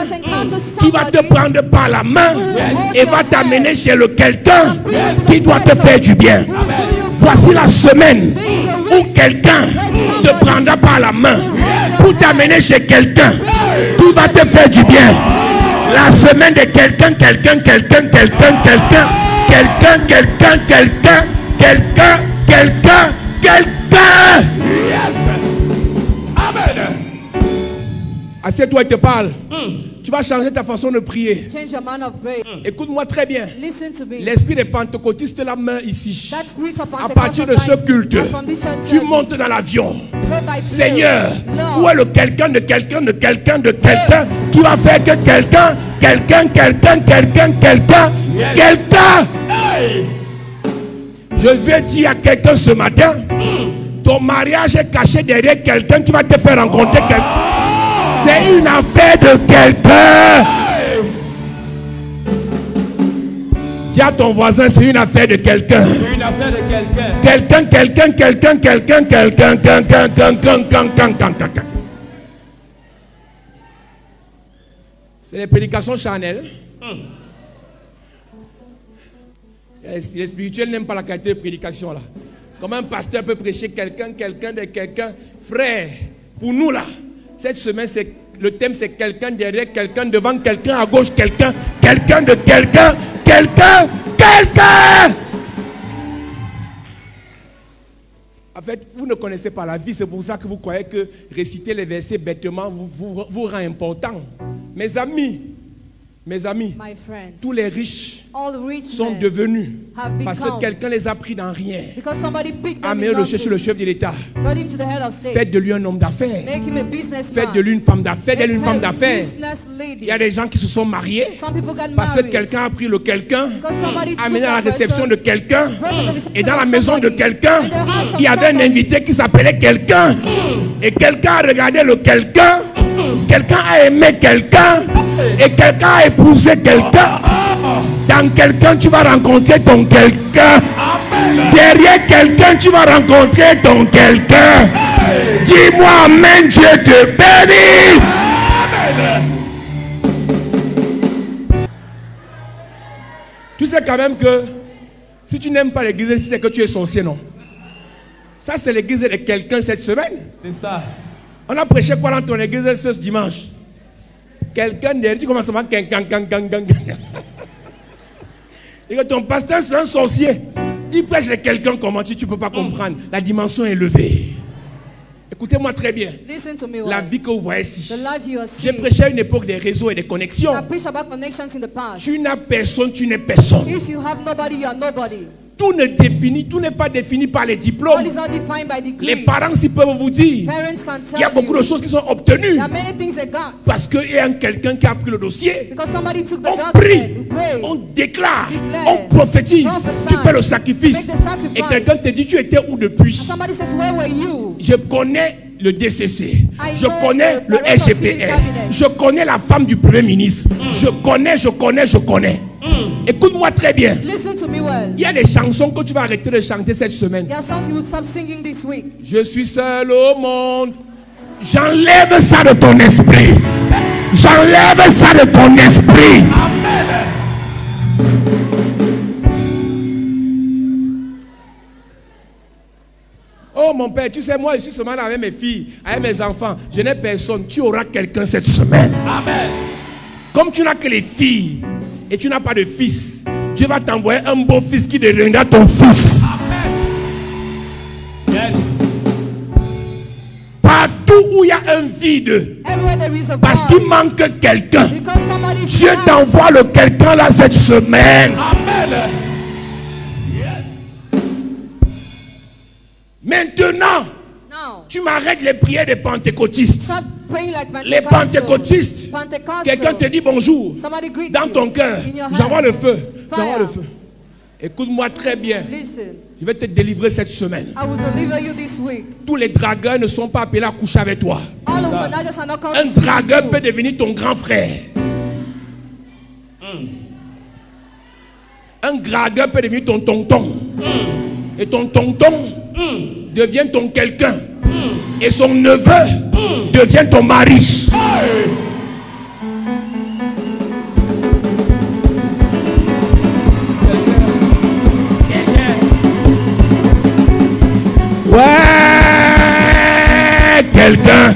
Speaker 2: qui va te prendre par la main et va t'amener chez le quelqu'un qui doit te faire du bien. Voici la semaine où quelqu'un te prendra par la main pour t'amener chez quelqu'un qui va te faire du bien. La semaine de quelqu'un. Yes. Amen. Assieds-toi et te parle. Tu vas changer ta façon de prier. Écoute-moi très bien. L'esprit des pentecôtistes la main ici. À partir de ce culte, tu montes dans l'avion. Seigneur, où est le quelqu'un de quelqu'un qui va faire que quelqu'un. Je veux dire à quelqu'un ce matin, ton mariage est caché derrière quelqu'un qui va te faire rencontrer quelqu'un. C'est une affaire de quelqu'un. Dis à ton voisin, c'est une affaire de quelqu'un.
Speaker 4: C'est une affaire de
Speaker 2: quelqu'un. C'est les prédications charnelles. Les spirituels n'aiment pas la qualité de prédication là. Comment un pasteur peut prêcher quelqu'un. Frère, pour nous là, cette semaine, le thème c'est quelqu'un derrière quelqu'un, devant quelqu'un, à gauche quelqu'un de quelqu'un. En fait, vous ne connaissez pas la vie, c'est pour ça que vous croyez que réciter les versets bêtement vous rend important. Mes amis, Mes amis,
Speaker 3: My friends,
Speaker 2: tous les riches
Speaker 3: all the rich
Speaker 2: sont
Speaker 3: men
Speaker 2: devenus
Speaker 3: have
Speaker 2: parce que
Speaker 3: become,
Speaker 2: quelqu'un les a pris dans rien.
Speaker 3: because somebody picked them in
Speaker 2: Amenez-le chez le
Speaker 3: nothing,
Speaker 2: chef de l'État.
Speaker 3: brought him to the head of state,
Speaker 2: Faites de lui un homme d'affaires.
Speaker 3: make him a businessman,
Speaker 2: Faites de lui une femme d'affaires. Faites de lui une
Speaker 3: make
Speaker 2: femme
Speaker 3: her a
Speaker 2: d'affaires.
Speaker 3: business lady.
Speaker 2: Il y a des gens qui se sont mariés
Speaker 3: Some people got
Speaker 2: parce que
Speaker 3: married
Speaker 2: quelqu'un a pris le quelqu'un,
Speaker 3: because somebody took
Speaker 2: amené à la
Speaker 3: that
Speaker 2: réception
Speaker 3: person,
Speaker 2: de quelqu'un.
Speaker 3: brought to the reception
Speaker 2: Et dans la
Speaker 3: of
Speaker 2: maison de
Speaker 3: somebody,
Speaker 2: quelqu'un,
Speaker 3: in the house of
Speaker 2: il y avait un
Speaker 3: somebody.
Speaker 2: invité qui s'appelait quelqu'un. Et quelqu'un a regardé le quelqu'un. Quelqu'un a aimé quelqu'un. Et quelqu'un a épousé quelqu'un. Dans quelqu'un, tu vas rencontrer ton quelqu'un. Derrière quelqu'un, tu vas rencontrer ton quelqu'un. Dis-moi amen, Dieu te bénit. Tu sais quand même que si tu n'aimes pas l'église, c'est que tu es sorcier, non? Ça, c'est l'église de quelqu'un cette semaine.
Speaker 4: C'est ça.
Speaker 2: On a prêché quoi dans ton église ce dimanche? Quelqu'un derrière, tu commences à voir quelqu'un. Et que ton pasteur, c'est un sorcier. Il prêche de quelqu'un comment tu ne peux pas comprendre. La dimension est élevée. Écoutez-moi très bien.
Speaker 3: Listen to me
Speaker 2: La
Speaker 3: well.
Speaker 2: vie que vous voyez ici.
Speaker 3: The life you are
Speaker 2: J'ai
Speaker 3: seeing.
Speaker 2: prêché à une époque des réseaux et des connexions.
Speaker 3: I preached about connections in the past.
Speaker 2: Tu n'as personne, tu n'es personne.
Speaker 3: If you have nobody, you are nobody.
Speaker 2: Tout n'est pas défini par les
Speaker 3: All
Speaker 2: diplômes.
Speaker 3: is not defined by degrees.
Speaker 2: Les parents, s'ils peuvent vous dire,
Speaker 3: Parents can
Speaker 2: il y a
Speaker 3: tell
Speaker 2: beaucoup de
Speaker 3: you
Speaker 2: choses qui sont obtenues
Speaker 3: there are many things they got
Speaker 2: parce qu'il y a quelqu'un qui a pris le dossier.
Speaker 3: because somebody took the
Speaker 2: On
Speaker 3: document.
Speaker 2: prie,
Speaker 3: We pray.
Speaker 2: on déclare,
Speaker 3: Declare,
Speaker 2: on prophétise,
Speaker 3: prophesy,
Speaker 2: tu fais le sacrifice.
Speaker 3: make the sacrifice.
Speaker 2: Et quelqu'un te dit, tu étais où depuis?
Speaker 3: Somebody says, where were you?
Speaker 2: Je connais le DCC, je
Speaker 3: know
Speaker 2: connais
Speaker 3: the
Speaker 2: le
Speaker 3: director of civil
Speaker 2: SGPR,
Speaker 3: cabinet.
Speaker 2: je connais la femme du Premier ministre, je connais. Écoute-moi très bien.
Speaker 3: Listen to me well.
Speaker 2: Il y a des chansons que tu vas arrêter de chanter cette semaine.
Speaker 3: There are songs you will stop singing this week.
Speaker 2: Je suis seul au monde. J'enlève ça de ton esprit. J'enlève ça de ton esprit. Oh mon père, tu sais, moi je suis seulement avec mes filles, avec mes enfants. Je n'ai personne. Tu auras quelqu'un cette semaine.
Speaker 4: Amen.
Speaker 2: Comme tu n'as que les filles et tu n'as pas de fils, Dieu va t'envoyer un beau fils qui deviendra ton fils.
Speaker 4: Yes.
Speaker 2: Partout où il y a un vide,
Speaker 3: Everywhere there is a
Speaker 2: parce
Speaker 3: void,
Speaker 2: qu'il manque quelqu'un,
Speaker 3: because somebody
Speaker 2: Dieu
Speaker 3: died.
Speaker 2: t'envoie le quelqu'un là cette semaine.
Speaker 4: Amen. Yes.
Speaker 2: Maintenant,
Speaker 3: Now,
Speaker 2: tu m'arrêtes les prières des pentecôtistes.
Speaker 3: stop praying like
Speaker 2: Les
Speaker 3: Pentecostal.
Speaker 2: pentecôtistes,
Speaker 3: Pentecostal.
Speaker 2: quelqu'un te dit bonjour.
Speaker 3: Somebody greets
Speaker 2: Dans
Speaker 3: you
Speaker 2: ton cœur,
Speaker 3: in your
Speaker 2: j'envoie
Speaker 3: hand.
Speaker 2: le feu. J'envoie
Speaker 3: Fire.
Speaker 2: le feu. Écoute-moi très bien.
Speaker 3: Listen,
Speaker 2: Je vais te délivrer cette semaine.
Speaker 3: I will deliver you this week.
Speaker 2: Tous les dragueurs ne sont pas appelés à coucher avec toi.
Speaker 3: All of the managers are not called
Speaker 2: Un
Speaker 3: to sleep
Speaker 2: dragueur
Speaker 3: with
Speaker 2: peut
Speaker 3: you.
Speaker 2: devenir ton grand frère. Un dragueur peut devenir ton tonton. Et ton tonton devient ton quelqu'un. Et son neveu devient ton mari. Ouais, quelqu'un,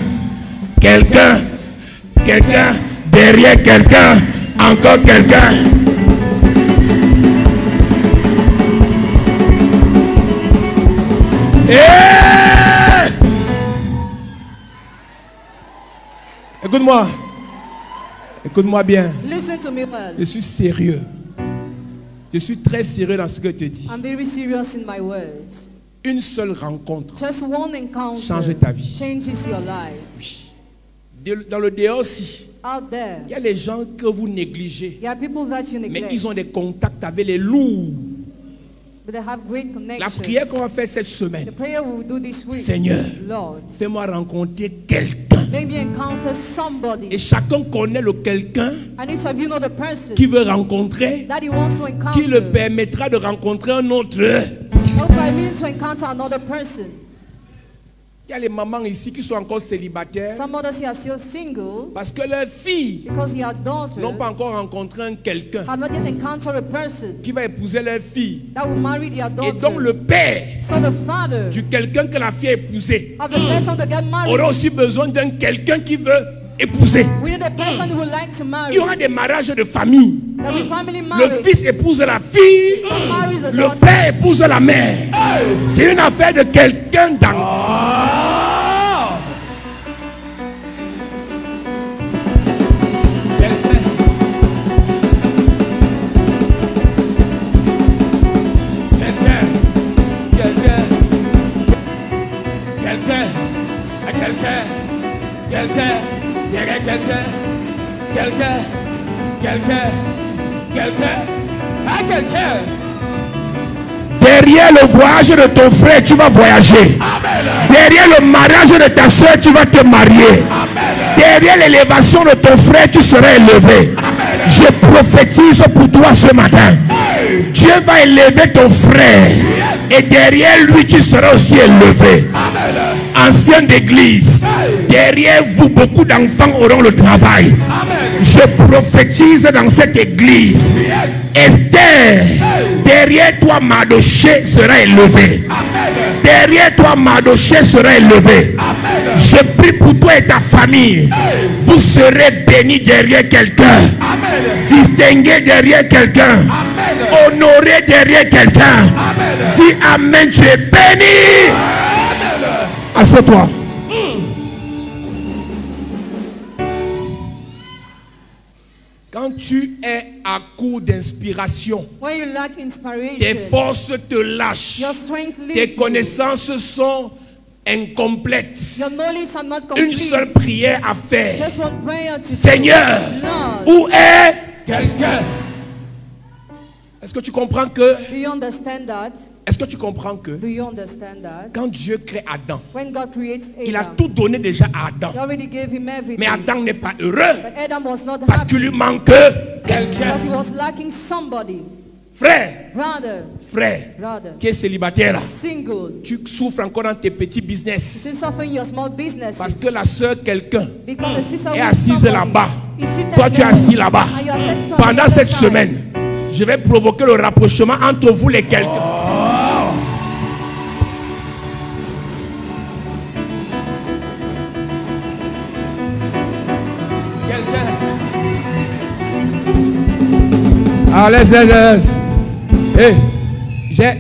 Speaker 2: derrière quelqu'un, encore quelqu'un. Écoute-moi. Écoute-moi bien.
Speaker 3: Listen to me well.
Speaker 2: Je suis sérieux. Je suis très sérieux dans ce que je te dis.
Speaker 3: I'm very serious in my words.
Speaker 2: Une seule rencontre.
Speaker 3: Just one encounter
Speaker 2: Change ta vie.
Speaker 3: changes your life.
Speaker 2: Dans le dehors aussi,
Speaker 3: Out there,
Speaker 2: il y a les gens que vous négligez.
Speaker 3: there are people that you
Speaker 2: Mais
Speaker 3: neglect,
Speaker 2: ils ont des contacts avec les loups.
Speaker 3: but they have great
Speaker 2: La
Speaker 3: connections.
Speaker 2: prière qu'on va faire cette semaine.
Speaker 3: The prayer we will do this week,
Speaker 2: Seigneur,
Speaker 3: Lord,
Speaker 2: fais-moi rencontrer quelqu'un.
Speaker 3: make me encounter somebody,
Speaker 2: Et chacun connaît le quelqu'un
Speaker 3: and each of you know the person
Speaker 2: qui veut rencontrer,
Speaker 3: that he wants to encounter.
Speaker 2: qui le permettra de rencontrer un autre.
Speaker 3: Help me to encounter another person.
Speaker 2: Il y a les mamans ici qui sont encore célibataires
Speaker 3: Some mothers here are still single
Speaker 2: parce que leurs filles
Speaker 3: because their daughters
Speaker 2: n'ont pas encore rencontré un quelqu'un
Speaker 3: have not yet encountered a person
Speaker 2: qui va épouser leur fille.
Speaker 3: that will marry their
Speaker 2: Et
Speaker 3: daughter.
Speaker 2: donc le père
Speaker 3: So the father
Speaker 2: du quelqu'un que la fille a épousé
Speaker 3: of the person that got married,
Speaker 2: aura aussi besoin d'un quelqu'un qui veut épouser.
Speaker 3: we need a person who would like to marry.
Speaker 2: Il y aura des mariages de famille.
Speaker 3: That we family
Speaker 2: Le
Speaker 3: married.
Speaker 2: fils épouse la fille,
Speaker 3: Son marries a
Speaker 2: le
Speaker 3: daughter.
Speaker 2: père épouse la mère. C'est une affaire de quelqu'un dans...
Speaker 4: Quelqu'un, derrière quelqu'un, quelqu'un, quelqu'un, quelqu'un, à quelqu'un.
Speaker 2: Derrière le voyage de ton frère, tu vas voyager.
Speaker 4: Amen.
Speaker 2: Derrière le mariage de ta soeur, tu vas te marier.
Speaker 4: Amen.
Speaker 2: Derrière l'élévation de ton frère, tu seras élevé.
Speaker 4: Amen.
Speaker 2: Je prophétise pour toi ce matin.
Speaker 4: Hey.
Speaker 2: Dieu va élever ton frère.
Speaker 4: Yes.
Speaker 2: Et derrière lui, tu seras aussi élevé.
Speaker 4: Amen.
Speaker 2: Ancien d'église,
Speaker 4: Hey.
Speaker 2: derrière vous, beaucoup d'enfants auront le travail.
Speaker 4: Amen.
Speaker 2: Je prophétise dans cette église.
Speaker 4: Yes.
Speaker 2: Esther,
Speaker 4: Hey.
Speaker 2: derrière toi, Mardoché sera élevé.
Speaker 4: Amen.
Speaker 2: Derrière toi, Mardoché sera élevé.
Speaker 4: Amen.
Speaker 2: Je prie pour toi et ta famille.
Speaker 4: Hey.
Speaker 2: Vous serez bénis derrière quelqu'un.
Speaker 4: Amen.
Speaker 2: Distingué derrière quelqu'un.
Speaker 4: Amen.
Speaker 2: Honoré derrière quelqu'un.
Speaker 4: Amen.
Speaker 2: Dis Amen, tu es béni.
Speaker 4: Amen.
Speaker 2: Assieds-toi. Quand tu es à court d'inspiration,
Speaker 3: When you lack inspiration,
Speaker 2: tes forces te lâchent.
Speaker 3: your strength leaves
Speaker 2: Tes
Speaker 3: you.
Speaker 2: connaissances sont incomplètes.
Speaker 3: Your knowledge are not
Speaker 2: Une
Speaker 3: complete.
Speaker 2: seule prière à faire.
Speaker 3: Just one prayer to
Speaker 2: Seigneur,
Speaker 3: Lord,
Speaker 2: où est...
Speaker 4: Quelqu'un.
Speaker 2: Est-ce que tu comprends que...
Speaker 3: do you understand that?
Speaker 2: Est-ce que tu comprends que...
Speaker 3: Do you understand that?
Speaker 2: Quand Dieu crée Adam,
Speaker 3: When God creates
Speaker 2: il a
Speaker 3: Adam,
Speaker 2: tout donné déjà à Adam.
Speaker 3: He already gave him everything.
Speaker 2: Mais Adam n'est pas heureux
Speaker 3: But Adam was not
Speaker 2: parce
Speaker 3: happy
Speaker 2: qu'il lui manque
Speaker 4: Quelqu'un.
Speaker 3: because he was lacking somebody.
Speaker 2: frère,
Speaker 3: Brother,
Speaker 2: qui est célibataire.
Speaker 3: single.
Speaker 2: Tu souffres encore dans tes petits business
Speaker 3: Still suffering your small businesses.
Speaker 2: parce que la soeur quelqu'un
Speaker 3: Because the sister
Speaker 2: est
Speaker 3: with
Speaker 2: assise
Speaker 3: somebody
Speaker 2: là-bas.
Speaker 3: is seated
Speaker 2: Toi tu es
Speaker 3: there,
Speaker 2: assis là-bas.
Speaker 3: and you are sitting on the
Speaker 2: Pendant
Speaker 3: other
Speaker 2: cette
Speaker 3: side.
Speaker 2: semaine, je vais provoquer le rapprochement entre vous les quelqu'un. Allez, hey,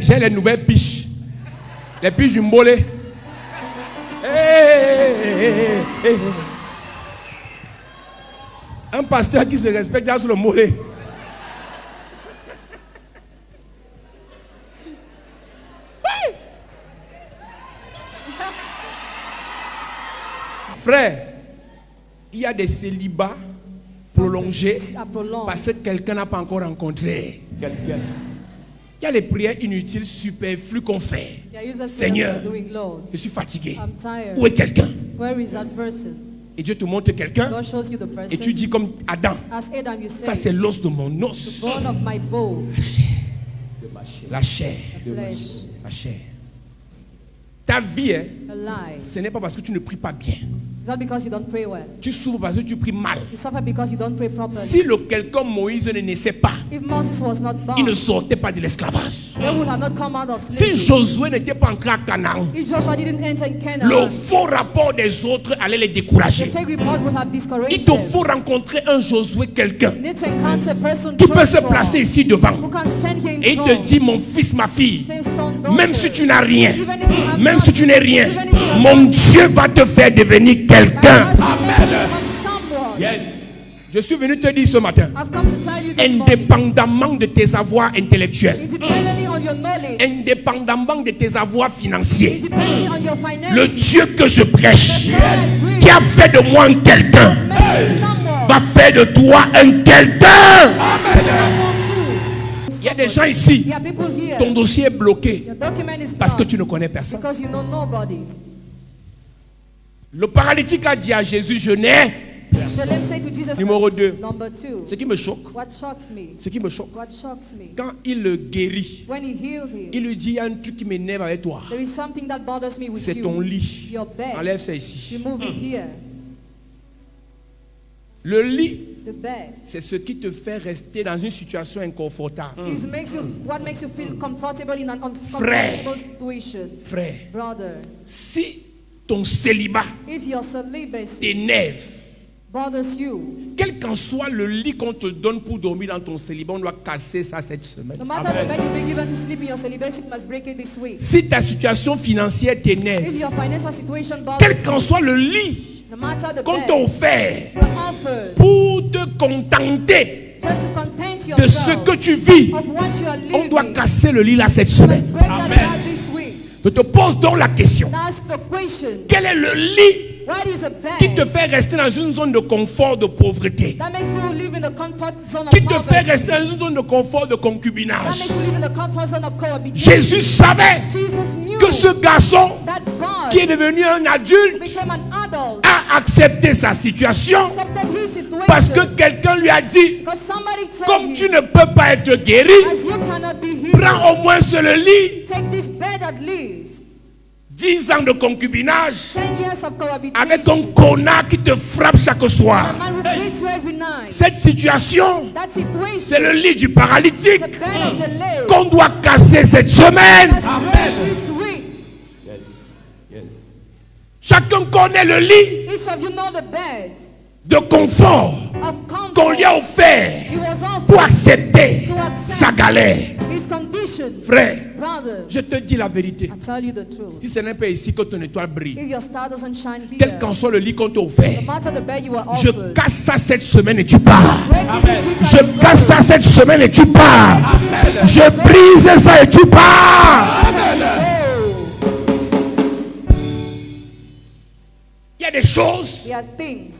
Speaker 2: j'ai les nouvelles piches. Les piches du mollet. Hey. Un pasteur qui se respecte là sur le mollet. Frère, il y a des célibats prolongés parce que quelqu'un n'a pas encore rencontré.
Speaker 4: Quelqu'un.
Speaker 2: Il y a les prières inutiles, superflues qu'on fait. Seigneur, je suis fatigué.
Speaker 3: I'm tired.
Speaker 2: Où est quelqu'un?
Speaker 3: Where is that person?
Speaker 2: Et Dieu te montre quelqu'un.
Speaker 3: God shows you the person.
Speaker 2: Et tu dis comme Adam,
Speaker 3: As Adam, you say,
Speaker 2: ça c'est l'os de mon os.
Speaker 3: the bone of my bone,
Speaker 2: La chair.
Speaker 3: the flesh,
Speaker 2: La chair. Ta vie,
Speaker 3: a lie.
Speaker 2: ce n'est pas parce que tu ne pries pas bien.
Speaker 3: It's not because you don't pray well.
Speaker 2: Tu souffres parce que tu pries mal.
Speaker 3: You suffer because you don't pray properly.
Speaker 2: Si le quelqu'un Moïse ne naissait pas,
Speaker 3: If Moses was not
Speaker 2: il ne
Speaker 3: born,
Speaker 2: sortait pas de l'esclavage.
Speaker 3: they would have not come out of
Speaker 2: Si
Speaker 3: slavery.
Speaker 2: Josué n'était pas entré à Canaan,
Speaker 3: If Joshua didn't enter in
Speaker 2: le
Speaker 3: Canaan,
Speaker 2: faux rapport des autres allait les
Speaker 3: the
Speaker 2: décourager.
Speaker 3: fake report would have
Speaker 2: Il
Speaker 3: discouraged
Speaker 2: te
Speaker 3: them.
Speaker 2: faut rencontrer un Josué, quelqu'un
Speaker 3: You need to encounter a person
Speaker 2: qui peut se
Speaker 3: trustworthy,
Speaker 2: placer ici devant
Speaker 3: who can stand here in
Speaker 2: et il te
Speaker 3: front,
Speaker 2: dit, mon fils, ma fille,
Speaker 3: say, son, daughter,
Speaker 2: même si tu n'as rien,
Speaker 3: even if you have
Speaker 2: même si tu n'es rien,
Speaker 3: even if you have
Speaker 2: mon Dieu va te faire devenir quelqu'un.
Speaker 3: Amen. Someone.
Speaker 4: Yes.
Speaker 2: Je suis venu te dire ce matin,
Speaker 3: I've come to tell you this morning,
Speaker 2: indépendamment de tes avoirs intellectuels,
Speaker 3: independently on your knowledge,
Speaker 2: indépendamment de tes avoirs financiers,
Speaker 3: independently on your
Speaker 2: le
Speaker 3: finances,
Speaker 2: Dieu que je prêche,
Speaker 3: yes,
Speaker 2: qui a fait de moi un quelqu'un, va faire de toi un quelqu'un. Il y a des gens ici,
Speaker 3: There are people here.
Speaker 2: ton dossier est bloqué
Speaker 3: Your document is
Speaker 2: parce que
Speaker 3: blocked
Speaker 2: tu ne connais personne.
Speaker 3: because you know nobody.
Speaker 2: Le paralytique a dit à Jésus, je n'ai.
Speaker 3: So let's say to Jesus,
Speaker 2: Numéro 2.
Speaker 3: number 2,
Speaker 2: Ce qui me choque,
Speaker 3: what shocks me,
Speaker 2: ce qui me choque,
Speaker 3: what shocks me,
Speaker 2: quand il le guérit,
Speaker 3: when he healed him,
Speaker 2: il lui dit, il y a un truc qui m'énerve avec toi.
Speaker 3: there is something that bothers me with
Speaker 2: C'est ton
Speaker 3: you,
Speaker 2: lit.
Speaker 3: your bed,
Speaker 2: Enlève ça ici.
Speaker 3: you move it here,
Speaker 2: Le lit,
Speaker 3: the bed,
Speaker 2: c'est ce qui te fait rester dans une situation inconfortable.
Speaker 3: it makes you, what makes you feel comfortable in an
Speaker 2: Frère.
Speaker 3: uncomfortable situation.
Speaker 2: Frère,
Speaker 3: Brother,
Speaker 2: si ton célibat
Speaker 3: if your celibacy
Speaker 2: t'énerve,
Speaker 3: bothers you,
Speaker 2: quel qu'en soit le lit qu'on te donne pour dormir dans ton célibat, on doit casser ça cette semaine.
Speaker 3: no matter the bed you've been given to sleep in, your celibacy must break it this week.
Speaker 2: Si ta situation financière t'énerve,
Speaker 3: If your financial situation
Speaker 2: quel
Speaker 3: bothers
Speaker 2: qu'en
Speaker 3: you,
Speaker 2: soit le lit
Speaker 3: no matter the
Speaker 2: qu'on
Speaker 3: bed
Speaker 2: t'a offert
Speaker 3: you're offered,
Speaker 2: pour te contenter
Speaker 3: just to content
Speaker 2: de ce
Speaker 3: yourself
Speaker 2: que tu vis,
Speaker 3: of what you are
Speaker 2: on
Speaker 3: living,
Speaker 2: doit casser le lit là cette
Speaker 3: you must
Speaker 2: semaine.
Speaker 3: break that bed this week.
Speaker 2: Je te pose donc la question.
Speaker 3: Now ask the question,
Speaker 2: Quel est le lit
Speaker 3: Why is a bed
Speaker 2: qui te fait rester dans une zone de confort, de pauvreté,
Speaker 3: that makes you live in the comfort zone of
Speaker 2: qui te fait
Speaker 3: poverty,
Speaker 2: rester dans une zone de confort, de
Speaker 3: that
Speaker 2: concubinage.
Speaker 3: makes you live in the comfort zone of cohabitation.
Speaker 2: Jésus savait
Speaker 3: Jesus knew
Speaker 2: que ce garçon
Speaker 3: that God
Speaker 2: qui est devenu un adulte
Speaker 3: became an adult,
Speaker 2: a accepté sa situation
Speaker 3: accepted his situation,
Speaker 2: parce que quelqu'un lui a dit,
Speaker 3: because somebody told
Speaker 2: comme
Speaker 3: him,
Speaker 2: tu ne peux pas être guéri,
Speaker 3: as you cannot be healed,
Speaker 2: prends au moins ce lit.
Speaker 3: take this bed at least.
Speaker 2: 10 ans de concubinage
Speaker 3: 10 years of cohabitation.
Speaker 2: avec un connard qui te frappe chaque
Speaker 3: A
Speaker 2: soir.
Speaker 3: man who beats you every night.
Speaker 2: Cette situation,
Speaker 3: That situation,
Speaker 2: c'est le lit du paralytique
Speaker 3: the bed of the lay.
Speaker 2: qu'on doit casser cette semaine.
Speaker 3: Must break this week.
Speaker 4: Yes. Yes.
Speaker 2: Chacun connaît le lit
Speaker 3: Each of you know the bed
Speaker 2: de confort
Speaker 3: of
Speaker 2: qu'on lui a
Speaker 3: comfort
Speaker 2: offert
Speaker 3: he was
Speaker 2: pour
Speaker 3: offered
Speaker 2: accepter
Speaker 3: to accept
Speaker 2: sa galère.
Speaker 3: his condition.
Speaker 2: Frère,
Speaker 3: Brother,
Speaker 2: je te dis la vérité.
Speaker 3: I tell you the truth.
Speaker 2: Si ce n'est pas ici que ton étoile brille,
Speaker 3: If your star doesn't shine
Speaker 2: quel
Speaker 3: here,
Speaker 2: qu'en soit le lit qu'on t'a
Speaker 3: no
Speaker 2: offert,
Speaker 3: matter the bed you were
Speaker 2: je
Speaker 3: offered,
Speaker 2: casse ça cette semaine et tu pars.
Speaker 3: break it this week
Speaker 2: Je
Speaker 3: and you
Speaker 2: casse
Speaker 3: go.
Speaker 2: ça cette semaine et tu pars. Je brise ça et tu pars. Il y a des choses
Speaker 3: There are things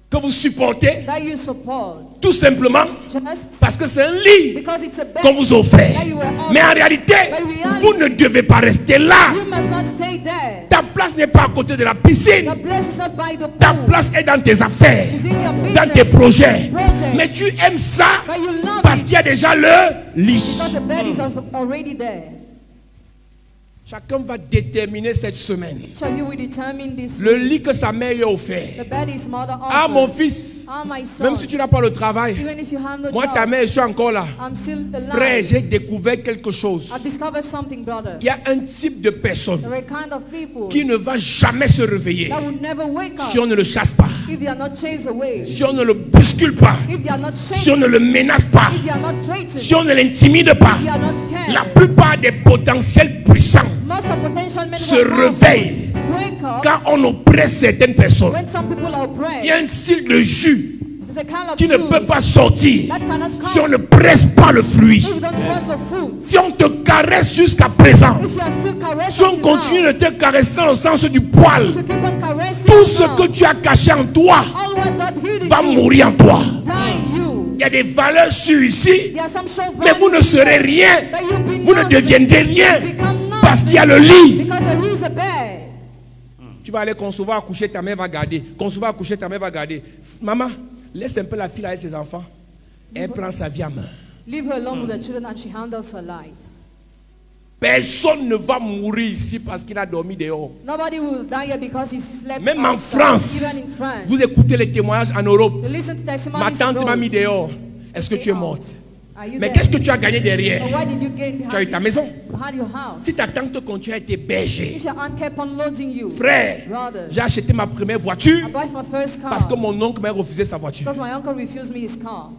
Speaker 2: que vous supportez
Speaker 3: that you support
Speaker 2: tout simplement
Speaker 3: just
Speaker 2: parce que c'est un lit
Speaker 3: because it's a bed.
Speaker 2: qu'on vous offre. Mais en réalité, vous ne devez pas rester là.
Speaker 3: You must not stay there.
Speaker 2: Ta place n'est pas à côté de la piscine.
Speaker 3: Your place is not by the
Speaker 2: Ta
Speaker 3: pool.
Speaker 2: place est dans tes affaires,
Speaker 3: It's in your
Speaker 2: dans tes
Speaker 3: business.
Speaker 2: projets.
Speaker 3: Project.
Speaker 2: Mais tu aimes ça
Speaker 3: But you love
Speaker 2: parce
Speaker 3: it
Speaker 2: qu'il y a déjà le lit.
Speaker 3: because the bed is also already there.
Speaker 2: Chacun va déterminer cette semaine
Speaker 3: Each of you will determine this.
Speaker 2: le lit que sa mère lui a offert.
Speaker 3: The bed is mother offered.
Speaker 2: Ah mon fils,
Speaker 3: Ah, my son.
Speaker 2: même si tu n'as pas le travail,
Speaker 3: Even if you have no
Speaker 2: moi
Speaker 3: job,
Speaker 2: ta mère, je suis encore là.
Speaker 3: I'm still
Speaker 2: Frère,
Speaker 3: alive.
Speaker 2: j'ai découvert quelque chose.
Speaker 3: I've discovered something, brother.
Speaker 2: Il y a un type de personne
Speaker 3: There are a kind of people
Speaker 2: qui ne va jamais se réveiller
Speaker 3: that will never wake up
Speaker 2: si on ne le chasse pas,
Speaker 3: if they are not chased away,
Speaker 2: si on ne le bouscule pas,
Speaker 3: if they are not
Speaker 2: si on
Speaker 3: shaken,
Speaker 2: ne le menace pas,
Speaker 3: if they are not threatened,
Speaker 2: si on ne l'intimide pas.
Speaker 3: if they are not scared.
Speaker 2: La plupart des potentiels puissants
Speaker 3: Most of potential men
Speaker 2: se
Speaker 3: who are powerful
Speaker 2: réveillent
Speaker 3: wake up
Speaker 2: quand on oppresse certaines personnes.
Speaker 3: when some people are oppressed.
Speaker 2: Il y a un style de jus
Speaker 3: There's a kind of
Speaker 2: qui ne
Speaker 3: juice
Speaker 2: peut pas sortir
Speaker 3: that cannot
Speaker 2: si on
Speaker 3: come
Speaker 2: ne presse pas le fruit.
Speaker 3: if you don't press the fruit.
Speaker 2: Si on te caresse jusqu'à présent,
Speaker 3: If you are still
Speaker 2: si
Speaker 3: caressing
Speaker 2: on continue
Speaker 3: now,
Speaker 2: de te caresser au sens du poil,
Speaker 3: if you keep on caressing
Speaker 2: tout ce
Speaker 3: now,
Speaker 2: que tu as caché en toi
Speaker 3: all what God hid in
Speaker 2: va
Speaker 3: you,
Speaker 2: mourir en toi.
Speaker 3: die in you.
Speaker 2: Il y a des valeurs sûres ici,
Speaker 3: There are some show
Speaker 2: mais vous ne
Speaker 3: values
Speaker 2: serez rien,
Speaker 3: that you be
Speaker 2: vous ne
Speaker 3: not,
Speaker 2: deviendrez rien
Speaker 3: become not,
Speaker 2: parce qu'il y a le lit.
Speaker 3: because there is a bed.
Speaker 2: Tu vas aller concevoir, accoucher, ta mère va garder. Concevoir, accoucher, ta mère va garder. Maman, laisse un peu la fille avec ses enfants. Elle prend sa vie en main.
Speaker 3: Leave her alone with the children and she handles her life.
Speaker 2: Personne ne va mourir ici parce qu'il a dormi dehors.
Speaker 3: Nobody will die here because he slept
Speaker 2: Même en
Speaker 3: outside.
Speaker 2: France,
Speaker 3: Even in France.
Speaker 2: vous écoutez les témoignages en Europe.
Speaker 3: You listen to testimonies
Speaker 2: Ma tante m'a
Speaker 3: abroad.
Speaker 2: mis dehors. Est-ce que tu es
Speaker 3: Out.
Speaker 2: morte?
Speaker 3: Are you
Speaker 2: Mais
Speaker 3: there?
Speaker 2: qu'est-ce que tu as gagné derrière?
Speaker 3: But what did you gain
Speaker 2: Tu as eu
Speaker 3: behind
Speaker 2: ta
Speaker 3: it?
Speaker 2: maison.
Speaker 3: Behind your house.
Speaker 2: Si ta tante continue à t'héberger,
Speaker 3: If your aunt kept on loading you,
Speaker 2: frère,
Speaker 3: brother,
Speaker 2: j'ai acheté ma première voiture
Speaker 3: I bought my first car
Speaker 2: parce que mon oncle m'a refusé sa voiture.
Speaker 3: because my uncle refused me his car.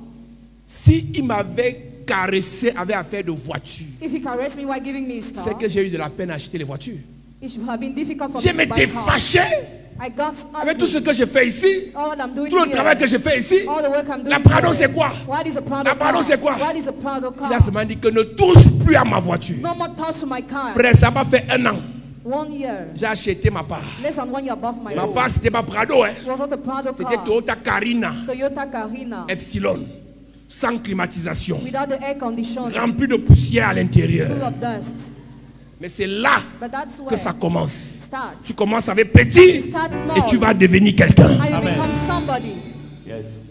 Speaker 2: Si il m'avait caressé avec affaire de voiture,
Speaker 3: If he caressed me while giving me his car,
Speaker 2: c'est que j'ai eu de la peine à acheter les voitures.
Speaker 3: it should have been difficult for
Speaker 2: Je
Speaker 3: me to buy
Speaker 2: m'étais
Speaker 3: a car.
Speaker 2: fâché
Speaker 3: I got
Speaker 2: avec tout ce
Speaker 3: angry.
Speaker 2: que j'ai fait ici,
Speaker 3: All that I'm doing
Speaker 2: tout le
Speaker 3: here,
Speaker 2: travail que j'ai fait ici.
Speaker 3: all the work I'm doing
Speaker 2: La Prado,
Speaker 3: here.
Speaker 2: c'est quoi?
Speaker 3: What is a Prado
Speaker 2: La Prado,
Speaker 3: car?
Speaker 2: c'est quoi?
Speaker 3: What is a Prado
Speaker 2: Il a
Speaker 3: car?
Speaker 2: seulement dit que ne touche plus à ma voiture.
Speaker 3: No more touch to my car.
Speaker 2: Frère, ça m'a fait 1 an.
Speaker 3: 1 year.
Speaker 2: J'ai acheté ma part.
Speaker 3: Less than 1 year above my
Speaker 2: Ma
Speaker 3: own.
Speaker 2: part, c'était pas Prado, hein.
Speaker 3: It was not a Prado
Speaker 2: C'était
Speaker 3: car.
Speaker 2: Toyota Carina
Speaker 3: Toyota Carina.
Speaker 2: Epsilon, sans climatisation,
Speaker 3: Without the air conditioning.
Speaker 2: rempli de poussière à
Speaker 3: Full
Speaker 2: l'intérieur.
Speaker 3: of dust.
Speaker 2: Mais c'est là
Speaker 3: But that's
Speaker 2: que
Speaker 3: where
Speaker 2: ça commence.
Speaker 3: starts.
Speaker 2: Tu commences avec petit
Speaker 3: Start
Speaker 2: et tu
Speaker 3: small.
Speaker 2: vas devenir quelqu'un.
Speaker 3: And you
Speaker 4: Amen.
Speaker 3: become somebody.
Speaker 4: Yes.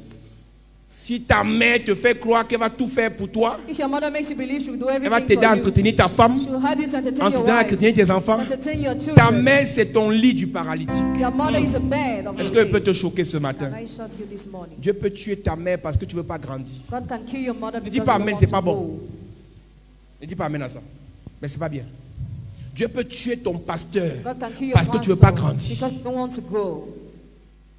Speaker 2: Si ta mère te fait croire qu'elle va tout faire pour toi,
Speaker 3: If your mother makes you believe she will do
Speaker 2: elle va
Speaker 3: everything
Speaker 2: t'aider à
Speaker 3: for you,
Speaker 2: entretenir ta femme,
Speaker 3: she will help you to entertain your
Speaker 2: entretenir à
Speaker 3: wife,
Speaker 2: entretenir tes enfants.
Speaker 3: entertain your
Speaker 2: Ta
Speaker 3: children.
Speaker 2: mère, c'est ton lit du paralytique.
Speaker 3: Your mother is a bed of
Speaker 2: Est-ce
Speaker 3: the
Speaker 2: qu'elle peut
Speaker 3: day.
Speaker 2: te choquer ce matin?
Speaker 3: Can I shock you this morning?
Speaker 2: Dieu peut tuer ta mère parce que tu ne veux pas grandir.
Speaker 3: God can kill your mother
Speaker 2: Ne
Speaker 3: because
Speaker 2: dis pas
Speaker 3: you
Speaker 2: amen,
Speaker 3: don't
Speaker 2: c'est
Speaker 3: want
Speaker 2: pas
Speaker 3: to
Speaker 2: bon.
Speaker 3: go.
Speaker 2: Ne dis pas amen à ça. Mais c'est pas bien. Dieu peut tuer ton pasteur
Speaker 3: God can kill your
Speaker 2: parce que tu ne veux
Speaker 3: pastor
Speaker 2: pas grandir.
Speaker 3: because you don't want to grow.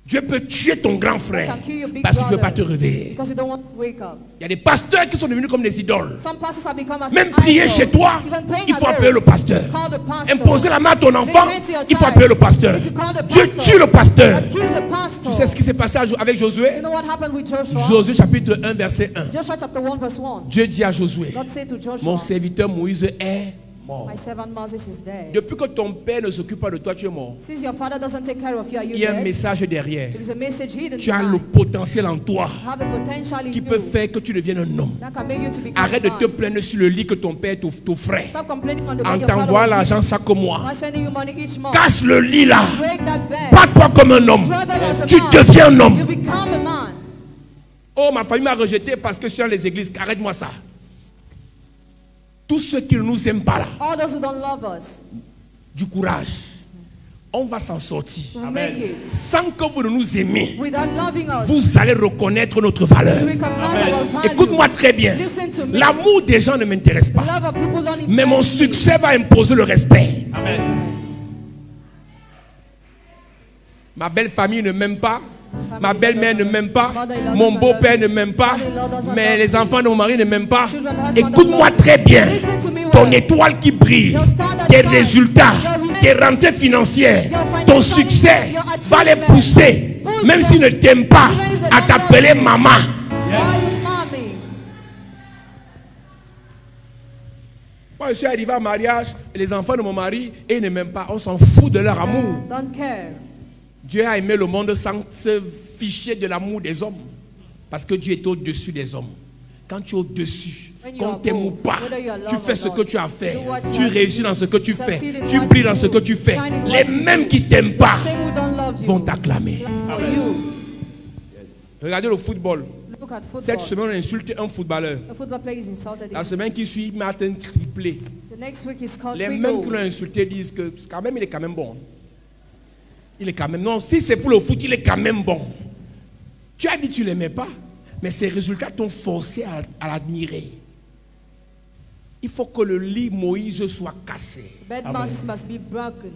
Speaker 2: Dieu peut tuer ton grand frère
Speaker 3: God can kill your big
Speaker 2: parce que tu ne veux pas te
Speaker 3: brother
Speaker 2: réveiller.
Speaker 3: because you don't want to wake up.
Speaker 2: Il y a des pasteurs qui sont devenus comme des idoles.
Speaker 3: Some pastors have become as
Speaker 2: Même
Speaker 3: an
Speaker 2: prier
Speaker 3: idol.
Speaker 2: chez toi,
Speaker 3: Even praying
Speaker 2: il
Speaker 3: at
Speaker 2: faut
Speaker 3: home,
Speaker 2: appeler le pasteur.
Speaker 3: call the pastor.
Speaker 2: Imposer la main à ton enfant,
Speaker 3: Lay hands to your
Speaker 2: il faut
Speaker 3: child.
Speaker 2: appeler le pasteur.
Speaker 3: Need to call the
Speaker 2: Dieu
Speaker 3: pastor.
Speaker 2: tue le pasteur.
Speaker 3: Accuse the pastor.
Speaker 2: Tu sais ce qui s'est passé avec Josué?
Speaker 3: You know what happened with Joshua?
Speaker 2: Josué chapitre 1 verset 1.
Speaker 3: Joshua chapter 1 verse 1.
Speaker 2: Dieu dit à Josué,
Speaker 3: God said to Joshua,
Speaker 2: mon serviteur Moïse est
Speaker 4: mort.
Speaker 3: My servant Moses is dead.
Speaker 2: Depuis que ton père ne s'occupe pas de toi, tu es mort.
Speaker 3: Since your father doesn't take care of you, are you
Speaker 2: Il y a un
Speaker 3: dead?
Speaker 2: message derrière.
Speaker 3: There is a message hidden
Speaker 2: Tu as
Speaker 3: behind.
Speaker 2: le potentiel en toi
Speaker 3: You have the potential in
Speaker 2: qui peut
Speaker 3: you
Speaker 2: faire que tu deviennes un homme.
Speaker 3: that can make you to become
Speaker 2: Arrête de
Speaker 3: a
Speaker 2: te
Speaker 3: man.
Speaker 2: plaindre sur le lit que ton père t'offrait.
Speaker 3: Stop complaining on the
Speaker 2: En
Speaker 3: way your father
Speaker 2: t'envoyant
Speaker 3: was
Speaker 2: l'argent
Speaker 3: giving.
Speaker 2: chaque mois.
Speaker 3: I'm sending you money each month.
Speaker 2: Casse le lit là.
Speaker 3: Break that bed.
Speaker 2: Pas toi comme un homme.
Speaker 3: Struggle as a
Speaker 2: Tu
Speaker 3: man.
Speaker 2: deviens un
Speaker 3: You
Speaker 2: homme.
Speaker 3: become a man.
Speaker 2: Oh, ma famille m'a rejeté parce que je suis dans les églises. Arrête-moi ça. Tous ceux qui ne nous aiment pas là,
Speaker 3: All those who don't love us,
Speaker 2: du courage. On va s'en sortir.
Speaker 3: will make it.
Speaker 2: Sans que vous ne nous aimez,
Speaker 3: Without loving us,
Speaker 2: vous allez reconnaître notre valeur.
Speaker 3: you recognize our value.
Speaker 2: Écoute-moi très bien.
Speaker 3: Listen to me.
Speaker 2: L'amour des gens ne m'intéresse
Speaker 3: The
Speaker 2: pas.
Speaker 3: love of people don't
Speaker 2: Mais mon
Speaker 3: interest me.
Speaker 2: succès va imposer le respect.
Speaker 4: Amen.
Speaker 2: Ma belle famille ne m'aime pas. Ma belle-mère ne m'aime pas. Mon beau-père ne m'aime pas. Mais les enfants de mon mari ne m'aiment pas. Écoute-moi très bien. Ton étoile qui brille, tes résultats, tes rentrées financières, ton succès va les pousser, même s'ils ne t'aiment pas, à t'appeler maman.
Speaker 3: Mommy.
Speaker 2: Moi, je suis arrivé au mariage, et les enfants de mon mari, et ils ne m'aiment pas. On s'en fout de leur amour.
Speaker 3: Don't care.
Speaker 2: Dieu a aimé le monde sans se ficher de l'amour des hommes. Parce que Dieu est au-dessus des hommes. Quand tu es au-dessus, qu'on t'aime ou pas, tu fais ce que tu as fait. Tu réussis dans ce que tu fais. Tu brilles dans ce que tu fais. Les mêmes qui ne t'aiment pas
Speaker 3: Same who don't love you.
Speaker 2: vont t'acclamer.
Speaker 3: For you.
Speaker 2: Regardez le football.
Speaker 3: Look at football.
Speaker 2: Cette semaine, on a insulté un footballeur.
Speaker 3: A football player is insulted.
Speaker 2: La semaine qui suit, il m'a atteint un triplé.
Speaker 3: The next week is called
Speaker 2: Les
Speaker 3: free
Speaker 2: mêmes qui
Speaker 3: goal.
Speaker 2: l'ont insulté disent que quand même, il est quand même bon. Il est quand même. Non, si c'est pour le foot, il est quand même bon. Tu as dit que tu ne l'aimais pas, mais ses résultats t'ont forcé à l'admirer. Il faut que le lit Moïse soit cassé.
Speaker 3: Bed Moses must be broken.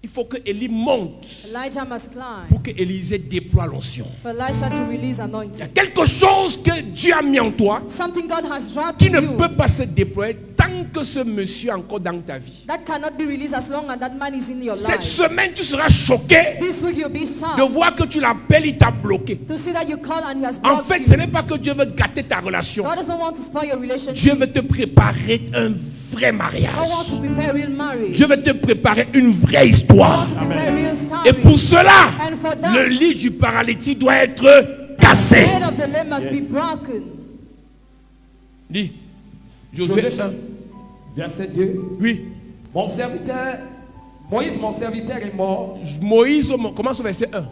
Speaker 2: Il faut que Élie monte
Speaker 3: Elijah must climb.
Speaker 2: pour que Élisée déploie l'onction.
Speaker 3: For Elisha to release
Speaker 2: Il y a
Speaker 3: anointing.
Speaker 2: quelque chose que Dieu a mis en toi
Speaker 3: Something God has dropped
Speaker 2: qui
Speaker 3: in
Speaker 2: ne
Speaker 3: you
Speaker 2: peut pas se déployer tant que ce monsieur est encore dans ta vie.
Speaker 3: that cannot be released as long as that man is in your
Speaker 2: Cette
Speaker 3: life.
Speaker 2: semaine, tu seras choqué
Speaker 3: This week you'll be shocked
Speaker 2: de voir que tu l'appelles, il t'a bloqué.
Speaker 3: to see that you call and he has
Speaker 2: En
Speaker 3: blocked
Speaker 2: fait,
Speaker 3: you.
Speaker 2: ce n'est pas que Dieu veut gâter ta relation.
Speaker 3: God doesn't want to spoil your relationship.
Speaker 2: Dieu veut te préparer un vrai mariage.
Speaker 3: God wants to prepare real marriage.
Speaker 2: Dieu veut te préparer une vraie
Speaker 3: God
Speaker 2: histoire.
Speaker 3: wants to prepare real story.
Speaker 2: Et pour cela,
Speaker 3: And for that,
Speaker 2: le lit du paralytique doit être cassé.
Speaker 3: the head of the limb must be broken.
Speaker 2: Dis, Josué 1.
Speaker 4: Verset 2.
Speaker 2: Oui.
Speaker 4: Mon serviteur, Moïse, mon serviteur, est mort.
Speaker 2: Moïse, commence au verset 1.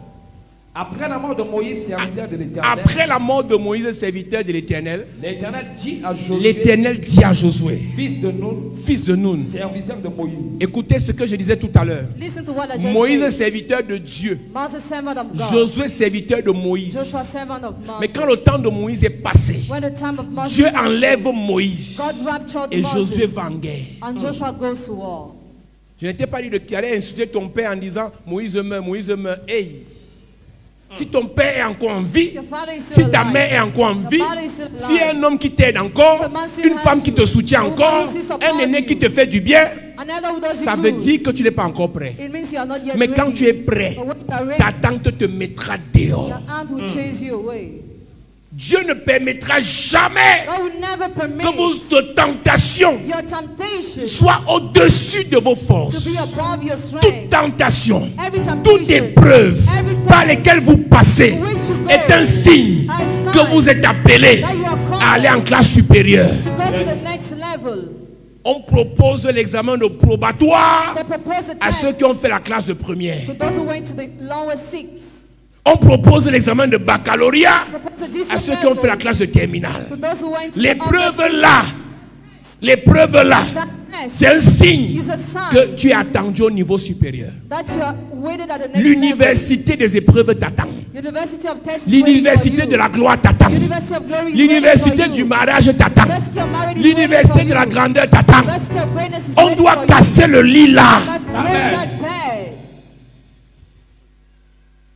Speaker 4: Après la mort de Moïse, serviteur de l'Éternel,
Speaker 2: Après la mort de Moïse, serviteur de l'Éternel,
Speaker 4: l'Éternel dit à Josué,
Speaker 2: l'Éternel dit à Josué,
Speaker 4: fils de Nun,
Speaker 2: fils de Nun,
Speaker 4: serviteur de Moïse.
Speaker 2: écoutez ce que je disais tout à l'heure.
Speaker 3: Listen to what I just
Speaker 2: Moïse,
Speaker 3: said.
Speaker 2: serviteur de Dieu.
Speaker 3: Moses, servant of God.
Speaker 2: Josué, serviteur de Moïse.
Speaker 3: Joshua, servant of Moses.
Speaker 2: Mais quand le temps de Moïse est passé,
Speaker 3: When the time of Moses,
Speaker 2: Dieu enlève Moïse
Speaker 3: God raptured
Speaker 2: et
Speaker 3: Moses,
Speaker 2: Josué va en guerre.
Speaker 3: and Joshua goes to war.
Speaker 2: Je n'étais pas dit de qui allait insulter ton père en disant Moïse meurt, Moïse meurt. Hey, si ton père est encore en vie,
Speaker 3: Your father is still
Speaker 2: si ta
Speaker 3: alive.
Speaker 2: mère est encore en
Speaker 3: Your
Speaker 2: vie,
Speaker 3: father is still
Speaker 2: s'il y a
Speaker 3: alive.
Speaker 2: un homme qui t'aide encore,
Speaker 3: The man still
Speaker 2: une femme
Speaker 3: has
Speaker 2: qui
Speaker 3: you.
Speaker 2: te soutient
Speaker 3: A
Speaker 2: encore,
Speaker 3: woman still support
Speaker 2: un aîné
Speaker 3: you.
Speaker 2: qui te fait du bien,
Speaker 3: Another who does
Speaker 2: ça
Speaker 3: you
Speaker 2: veut
Speaker 3: good.
Speaker 2: dire que tu n'es pas encore prêt.
Speaker 3: It means you are not yet
Speaker 2: Mais quand
Speaker 3: ready.
Speaker 2: tu es prêt,
Speaker 3: But when you are ready,
Speaker 2: ta tante te mettra dehors.
Speaker 3: your aunt will chase you away.
Speaker 2: Dieu ne permettra jamais
Speaker 3: God will never permit
Speaker 2: que vos tentations
Speaker 3: your temptation
Speaker 2: soient au-dessus de vos
Speaker 3: to
Speaker 2: forces.
Speaker 3: be above your
Speaker 2: Toute
Speaker 3: strength.
Speaker 2: tentation,
Speaker 3: Every temptation,
Speaker 2: toute épreuve
Speaker 3: every
Speaker 2: par
Speaker 3: test
Speaker 2: lesquelles vous passez
Speaker 3: to which you go
Speaker 2: est un signe
Speaker 3: a sign
Speaker 2: que vous êtes appelé
Speaker 3: that you are called
Speaker 2: à aller en classe supérieure.
Speaker 3: to go to the next level.
Speaker 2: On propose l'examen de probatoire
Speaker 3: They propose a
Speaker 2: à ceux
Speaker 3: test
Speaker 2: qui ont fait la classe de première.
Speaker 3: to those who went to the lower six.
Speaker 2: On propose l'examen de baccalauréat
Speaker 3: Propose a
Speaker 2: à
Speaker 3: decent
Speaker 2: ceux qui ont fait la
Speaker 3: level
Speaker 2: classe de terminale.
Speaker 3: to those who went to the
Speaker 2: L'épreuve
Speaker 3: upper
Speaker 2: là, l'épreuve là,
Speaker 3: That test
Speaker 2: c'est un signe
Speaker 3: is a sign
Speaker 2: que tu es attendu au niveau supérieur.
Speaker 3: that you are waited at the next level.
Speaker 2: L'université des épreuves t'attend.
Speaker 3: University of tests is waiting for
Speaker 2: L'université
Speaker 3: you.
Speaker 2: de la gloire t'attend.
Speaker 3: University of glory is
Speaker 2: L'université
Speaker 3: waiting for
Speaker 2: du
Speaker 3: you.
Speaker 2: mariage t'attend.
Speaker 3: University of marriage is
Speaker 2: L'université
Speaker 3: waiting
Speaker 2: de
Speaker 3: for
Speaker 2: la
Speaker 3: you.
Speaker 2: grandeur t'attend.
Speaker 3: University of greatness is
Speaker 2: On
Speaker 3: waiting
Speaker 2: doit
Speaker 3: for you.
Speaker 2: casser le lit là.
Speaker 3: You must break that bed.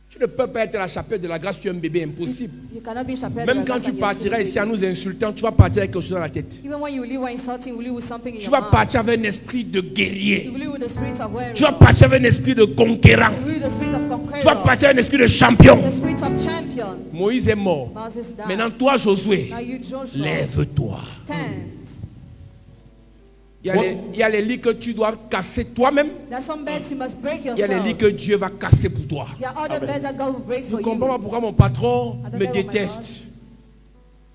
Speaker 2: Tu ne peux pas être à la chapelle de la grâce, tu es un bébé, impossible.
Speaker 3: You cannot be in chapelle
Speaker 2: Même
Speaker 3: de la
Speaker 2: quand
Speaker 3: grâce
Speaker 2: tu
Speaker 3: and you're
Speaker 2: partiras
Speaker 3: still
Speaker 2: ici en
Speaker 3: baby.
Speaker 2: nous insultant, tu vas partir avec quelque chose dans la tête.
Speaker 3: Even when you leave while insulting, you leave with something in
Speaker 2: Tu
Speaker 3: your
Speaker 2: vas
Speaker 3: mind.
Speaker 2: partir avec un esprit de guerrier.
Speaker 3: You leave with the spirit of warrior.
Speaker 2: Tu vas partir avec un esprit de conquérant.
Speaker 3: You leave with the spirit of conqueror.
Speaker 2: Tu vas partir avec un esprit de champion.
Speaker 3: The spirit of champion.
Speaker 2: Moïse est mort.
Speaker 3: Moses died.
Speaker 2: Maintenant, toi, Josué,
Speaker 3: Now you, Joshua,
Speaker 2: lève-toi.
Speaker 3: stand.
Speaker 2: Il y a les lits que tu dois casser toi-même.
Speaker 3: There's some beds you must break
Speaker 2: Il y a les lits
Speaker 3: yourself.
Speaker 2: que Dieu va casser pour toi.
Speaker 3: There are other beds that God will break
Speaker 2: Je
Speaker 3: for
Speaker 2: ne comprends
Speaker 3: you.
Speaker 2: pas pourquoi mon patron
Speaker 3: I don't
Speaker 2: me
Speaker 3: get what my
Speaker 2: déteste.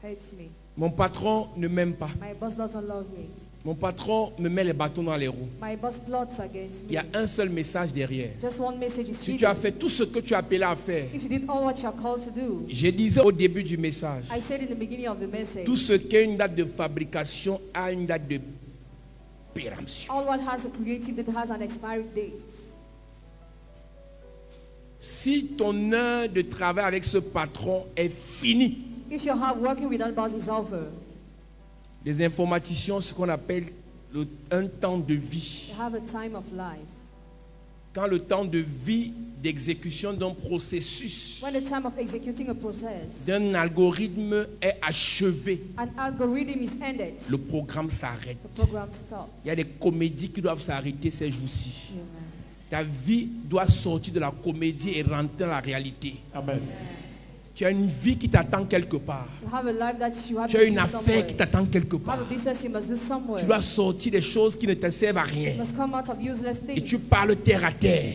Speaker 3: Hates me.
Speaker 2: Mon patron ne m'aime pas.
Speaker 3: My boss doesn't love me.
Speaker 2: Mon patron me met les bâtons dans les roues.
Speaker 3: My boss plots against
Speaker 2: Il y
Speaker 3: me.
Speaker 2: a un seul message derrière.
Speaker 3: Just one message is
Speaker 2: Si tu as
Speaker 3: hidden.
Speaker 2: fait tout ce que tu as appelé à faire,
Speaker 3: If you did all what you are called to do,
Speaker 2: je disais au début du message,
Speaker 3: I said in the beginning of the message,
Speaker 2: tout ce qui a une date de fabrication a une date de péremption.
Speaker 3: all what has a creative that has an expiry date.
Speaker 2: Si ton heure de travail avec ce patron est finie,
Speaker 3: If your hard working with that boss is over,
Speaker 2: les informaticiens, ce qu'on appelle un temps de vie.
Speaker 3: you have a time of life.
Speaker 2: Quand le temps de vie d'exécution d'un processus,
Speaker 3: When the time of executing a process,
Speaker 2: d'un algorithme est achevé,
Speaker 3: an algorithm is ended,
Speaker 2: le programme s'arrête.
Speaker 3: the program stops.
Speaker 2: Il y a des comédies qui doivent s'arrêter ces jours-ci.
Speaker 3: Amen.
Speaker 2: Ta vie doit sortir de la comédie et rentrer dans la réalité.
Speaker 4: Amen.
Speaker 2: Tu as une vie qui t'attend quelque part.
Speaker 3: You have a life that you have
Speaker 2: Tu
Speaker 3: to
Speaker 2: as une
Speaker 3: do
Speaker 2: affaire
Speaker 3: somewhere.
Speaker 2: qui t'attend quelque
Speaker 3: You have
Speaker 2: part.
Speaker 3: a business you must do somewhere.
Speaker 2: Tu dois sortir des choses qui ne te servent à
Speaker 3: You
Speaker 2: rien.
Speaker 3: must come out of useless
Speaker 2: Et tu
Speaker 3: things.
Speaker 2: parles terre à terre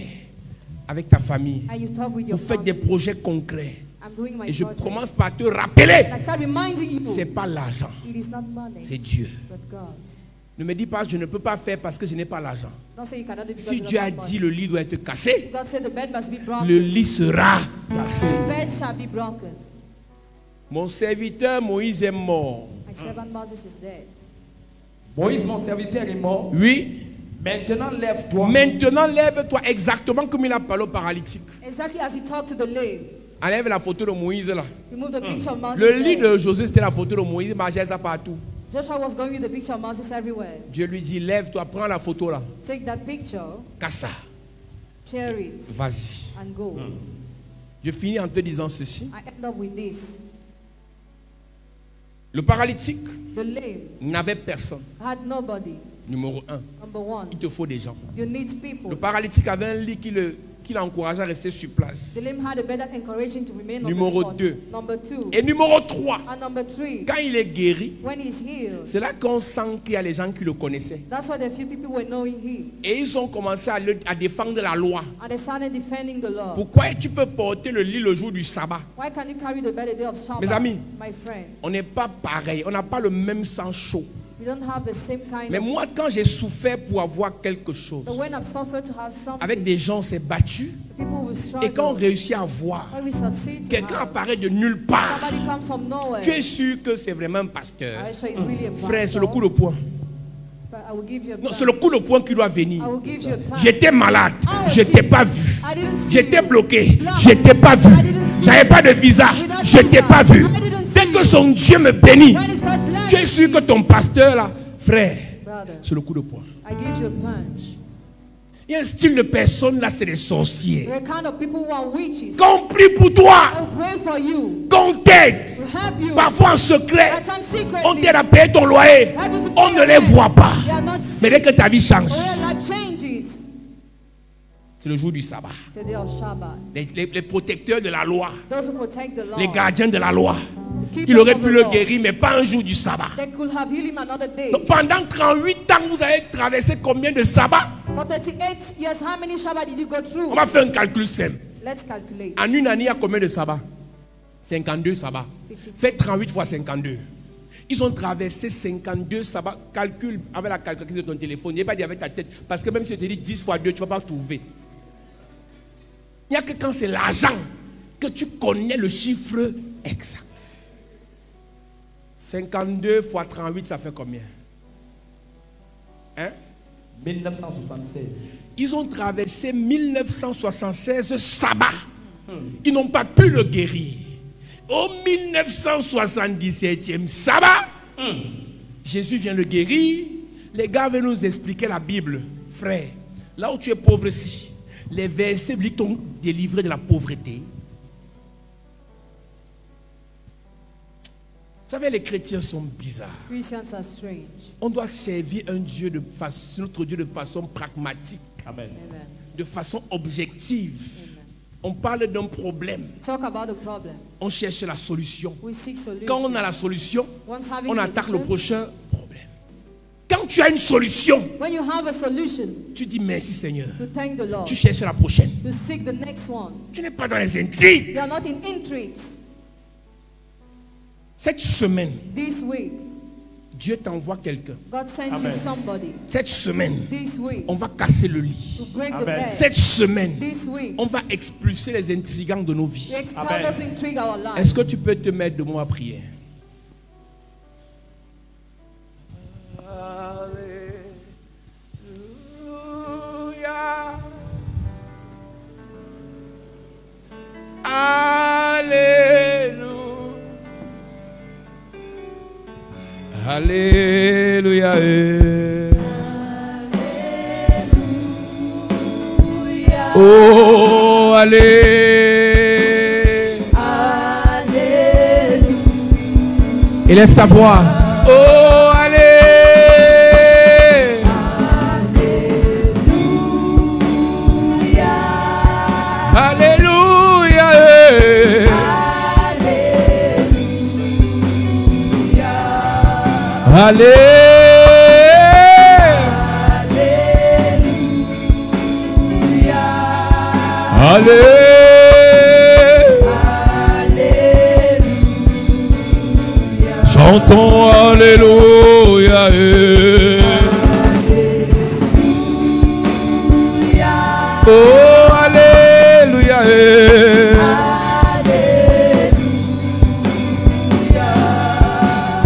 Speaker 2: avec ta famille.
Speaker 3: And you talk with your
Speaker 2: Vous faites des
Speaker 3: family.
Speaker 2: projets concrets.
Speaker 3: I'm doing my
Speaker 2: Et je
Speaker 3: project.
Speaker 2: commence par te rappeler,
Speaker 3: I start reminding you,
Speaker 2: c'est pas l'argent,
Speaker 3: it is not money,
Speaker 2: c'est Dieu.
Speaker 3: but God.
Speaker 2: Ne me dis pas je ne peux pas faire parce que je n'ai pas l'argent.
Speaker 3: Don't say you cannot do because
Speaker 2: Si
Speaker 3: you
Speaker 2: Dieu
Speaker 3: don't
Speaker 2: a
Speaker 3: have
Speaker 2: dit
Speaker 3: money.
Speaker 2: le lit doit être cassé,
Speaker 3: God said the bed must be broken.
Speaker 2: le lit sera cassé.
Speaker 3: The bed shall be broken.
Speaker 2: Mon serviteur Moïse est mort.
Speaker 3: My servant Moses is dead.
Speaker 4: Moïse, mon serviteur, est mort.
Speaker 2: Oui.
Speaker 4: Maintenant, lève-toi.
Speaker 2: Maintenant, lève-toi exactement comme il a parlé au paralytique.
Speaker 3: Exactly as he talked to the lame.
Speaker 2: Enlève la photo de Moïse là.
Speaker 3: Remove the picture of Moses.
Speaker 2: Le lit
Speaker 3: there.
Speaker 2: de Josué, c'était la photo de Moïse, il marchait ça partout.
Speaker 3: Joshua was going with the picture of Moses everywhere.
Speaker 2: Dieu lui dit, lève-toi, prends la photo là.
Speaker 3: Take that picture,
Speaker 2: Cassa,
Speaker 3: tear it,
Speaker 2: vas-y.
Speaker 3: and go.
Speaker 2: Je finis en te disant ceci.
Speaker 3: I end up with this.
Speaker 2: Le paralytique
Speaker 3: The lame
Speaker 2: n'avait personne.
Speaker 3: had nobody.
Speaker 2: Numéro 1,
Speaker 3: Number one,
Speaker 2: il te faut des gens.
Speaker 3: you need people.
Speaker 2: Le paralytique avait un lit qui l'encourageait à rester sur place.
Speaker 3: The lame had a bed that encouraged him to remain on
Speaker 2: Numéro
Speaker 3: the spot.
Speaker 2: 2.
Speaker 3: Number two.
Speaker 2: Et numéro 3,
Speaker 3: And number three,
Speaker 2: quand il est guéri,
Speaker 3: when he's healed,
Speaker 2: c'est là qu'on sent qu'il y a les gens qui le connaissaient.
Speaker 3: that's why the few people were knowing him.
Speaker 2: Et ils ont commencé à défendre la loi.
Speaker 3: And they started defending the law.
Speaker 2: Pourquoi tu peux porter le lit le jour du sabbat?
Speaker 3: Why can you carry the bed the day of Shabbat?
Speaker 2: Mes amis,
Speaker 3: My friend,
Speaker 2: on n'est pas pareil, on n'a pas le même sang chaud.
Speaker 3: we don't have the same kind
Speaker 2: Mais
Speaker 3: of...
Speaker 2: moi, quand j'ai souffert pour avoir quelque chose,
Speaker 3: But when I've suffered to have something,
Speaker 2: avec des gens, on s'est battu.
Speaker 3: people will struggle.
Speaker 2: Et quand on réussit à voir,
Speaker 3: When we succeed to
Speaker 2: quelqu'un
Speaker 3: have,
Speaker 2: apparaît de nulle part.
Speaker 3: somebody comes from nowhere.
Speaker 2: Tu es sûr que c'est vraiment un pasteur.
Speaker 3: I sure it's really a
Speaker 2: Frère, c'est
Speaker 3: pastor,
Speaker 2: le coup de poing.
Speaker 3: but I will give you a
Speaker 2: Non,
Speaker 3: punch.
Speaker 2: c'est le coup de poing qui doit venir.
Speaker 3: I will give you a punch.
Speaker 2: J'étais malade, je t'ai pas vu.
Speaker 3: I didn't see
Speaker 2: J'étais
Speaker 3: you.
Speaker 2: bloqué, je t'ai pas vu. J'avais pas de visa, je t'ai pas vu. Dès que son Dieu me bénit,
Speaker 3: When is God blessed?
Speaker 2: tu es sûr que ton pasteur là, frère,
Speaker 3: Brother,
Speaker 2: c'est le coup de poing.
Speaker 3: I give you a punch.
Speaker 2: Il y a un style de personne là, c'est des sorciers.
Speaker 3: There are kind of people who are witches.
Speaker 2: Qu'on prie pour toi,
Speaker 3: I will pray for you,
Speaker 2: qu'on t'aide,
Speaker 3: to help you.
Speaker 2: parfois en secret,
Speaker 3: At times secretly,
Speaker 2: on t'aide à payer ton loyer, on ne les voit pas.
Speaker 3: they are not
Speaker 2: Mais dès que ta vie change,
Speaker 3: But when life changes,
Speaker 2: c'est le jour du sabbat.
Speaker 3: it's the day of Shabbat.
Speaker 2: Les protecteurs de la loi,
Speaker 3: Those who protect the law,
Speaker 2: les gardiens de la loi,
Speaker 3: keepers
Speaker 2: il aurait
Speaker 3: of
Speaker 2: pu
Speaker 3: the
Speaker 2: le
Speaker 3: law,
Speaker 2: guérir, mais pas un jour du sabbat.
Speaker 3: they could have healed him another day.
Speaker 2: Donc, pendant 38 ans, vous avez traversé combien de sabbats?
Speaker 3: For 38 years, how many Shabbat did you go
Speaker 2: On
Speaker 3: through?
Speaker 2: va faire un calcul simple.
Speaker 3: Let's calculate.
Speaker 2: En une année, il y a combien de sabbats? 52 sabbats. Faites 38 fois 52. Ils ont traversé 52 sabbats. Calcule avec la calculatrice de ton téléphone. Il n'y a pas dit avec ta tête. Parce que même si je te dis 10 fois 2, tu ne vas pas trouver. Il n'y a que quand c'est l'argent que tu connais le chiffre exact. 52 fois 38, ça fait combien? Hein?
Speaker 4: 1976.
Speaker 2: Ils ont traversé 1976 sabbats. Ils n'ont pas pu le guérir. Au 1977e sabbat, Jésus vient le guérir. Les gars veulent nous expliquer la Bible. Frère, là où tu es pauvre ici, les versets bibliques t'ont délivré de la pauvreté. Vous savez, les chrétiens sont bizarres.
Speaker 3: Christians are strange.
Speaker 2: On doit servir un Dieu notre Dieu de façon pragmatique,
Speaker 4: Amen.
Speaker 3: Amen.
Speaker 2: de façon objective. On parle d'un problème,
Speaker 3: Talk about the problem.
Speaker 2: on cherche la solution.
Speaker 3: We seek solution.
Speaker 2: Quand on a la solution,
Speaker 3: Once having
Speaker 2: on attaque le
Speaker 3: solution,
Speaker 2: prochain problème. Quand tu as une solution,
Speaker 3: When you have a solution,
Speaker 2: tu dis merci Seigneur.
Speaker 3: to thank the Lord.
Speaker 2: Tu cherches la prochaine.
Speaker 3: To seek the next one.
Speaker 2: Tu n'es pas dans les intrigues.
Speaker 3: You are not in intrigues.
Speaker 2: Cette semaine,
Speaker 3: This week,
Speaker 2: Dieu t'envoie quelqu'un.
Speaker 3: God sends
Speaker 4: Amen.
Speaker 3: you somebody.
Speaker 2: Cette semaine,
Speaker 3: This week,
Speaker 2: on va casser le
Speaker 3: to
Speaker 2: lit.
Speaker 3: break the
Speaker 4: Amen.
Speaker 3: bed.
Speaker 2: Cette semaine,
Speaker 3: This week,
Speaker 2: on va expulser les intrigants de nos vies.
Speaker 3: we expel
Speaker 4: Amen.
Speaker 3: those intrigue our lives.
Speaker 2: Est-ce que tu peux te mettre de moi à prier? Alléluia. Oh, allez. Élève ta voix. Oh, allez. Alléluia. Chantons Alléluia. Oh, Alléluia.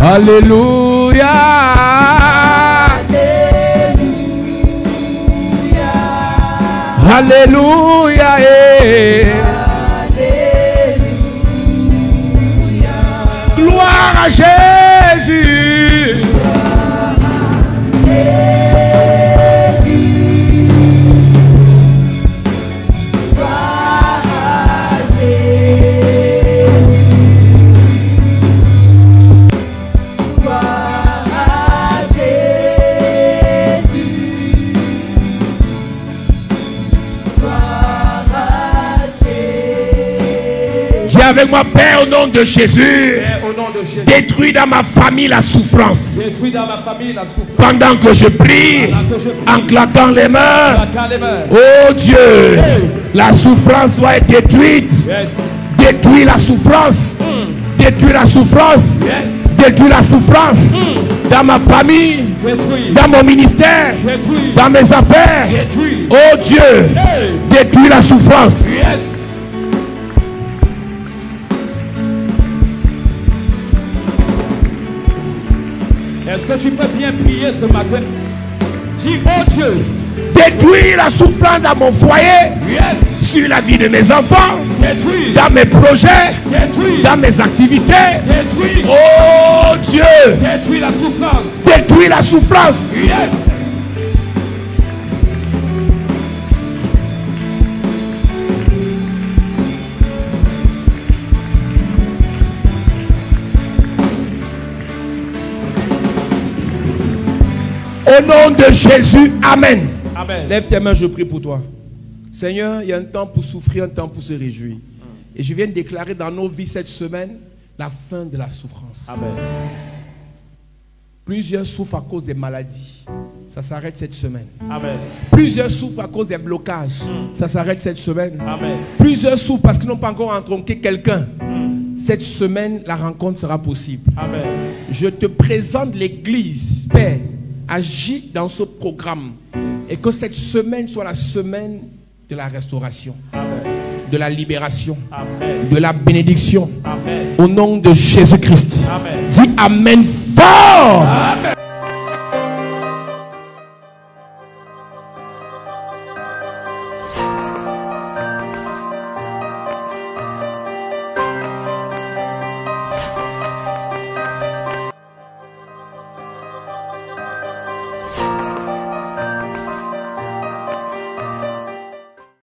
Speaker 2: Alléluia. Alléluia. Gloire à Jésus. Dis avec moi, Père, au nom de Jésus,
Speaker 4: Père, au nom de Jésus,
Speaker 2: détruis dans ma famille la souffrance.
Speaker 4: détruis dans ma famille la souffrance.
Speaker 2: Pendant que je prie, en claquant les mains,
Speaker 4: Claquant les mains.
Speaker 2: oh Dieu, la souffrance doit être détruite.
Speaker 4: Yes.
Speaker 2: Détruis la souffrance. Détruis la souffrance.
Speaker 4: Yes.
Speaker 2: Détruis la souffrance. Dans ma famille,
Speaker 4: Détruis.
Speaker 2: dans mon ministère,
Speaker 4: Détruis.
Speaker 2: dans mes affaires.
Speaker 4: Détruis.
Speaker 2: Oh Dieu,
Speaker 4: Hey.
Speaker 2: détruis la souffrance.
Speaker 4: Yes. Est-ce que tu peux bien prier ce matin? Dis, oh Dieu.
Speaker 2: Détruis la souffrance dans mon foyer,
Speaker 4: Yes.
Speaker 2: sur la vie de mes enfants,
Speaker 4: Détruis.
Speaker 2: dans mes projets,
Speaker 4: Détruis.
Speaker 2: dans mes activités.
Speaker 4: Détruis.
Speaker 2: Oh Dieu,
Speaker 4: Détruis la souffrance.
Speaker 2: détruis la souffrance.
Speaker 4: Yes.
Speaker 2: Au nom de Jésus, Amen.
Speaker 4: Amen.
Speaker 2: Lève tes mains, je prie pour toi. Seigneur, il y a un temps pour souffrir, un temps pour se réjouir. Et je viens de déclarer dans nos vies cette semaine la fin de la souffrance.
Speaker 4: Amen.
Speaker 2: Plusieurs souffrent à cause des maladies. Ça s'arrête cette semaine.
Speaker 4: Amen.
Speaker 2: Plusieurs souffrent à cause des blocages. Ça s'arrête cette semaine.
Speaker 4: Amen.
Speaker 2: Plusieurs souffrent parce qu'ils n'ont pas encore rencontré quelqu'un. Cette semaine, la rencontre sera possible.
Speaker 4: Amen.
Speaker 2: Je te présente l'église, Père. Agis dans ce programme. Et que cette semaine soit la semaine de la restauration,
Speaker 4: Amen.
Speaker 2: de la libération,
Speaker 4: Amen.
Speaker 2: de la bénédiction.
Speaker 4: Amen.
Speaker 2: Au nom de Jésus-Christ.
Speaker 4: Amen.
Speaker 2: Dis Amen fort.
Speaker 4: Amen.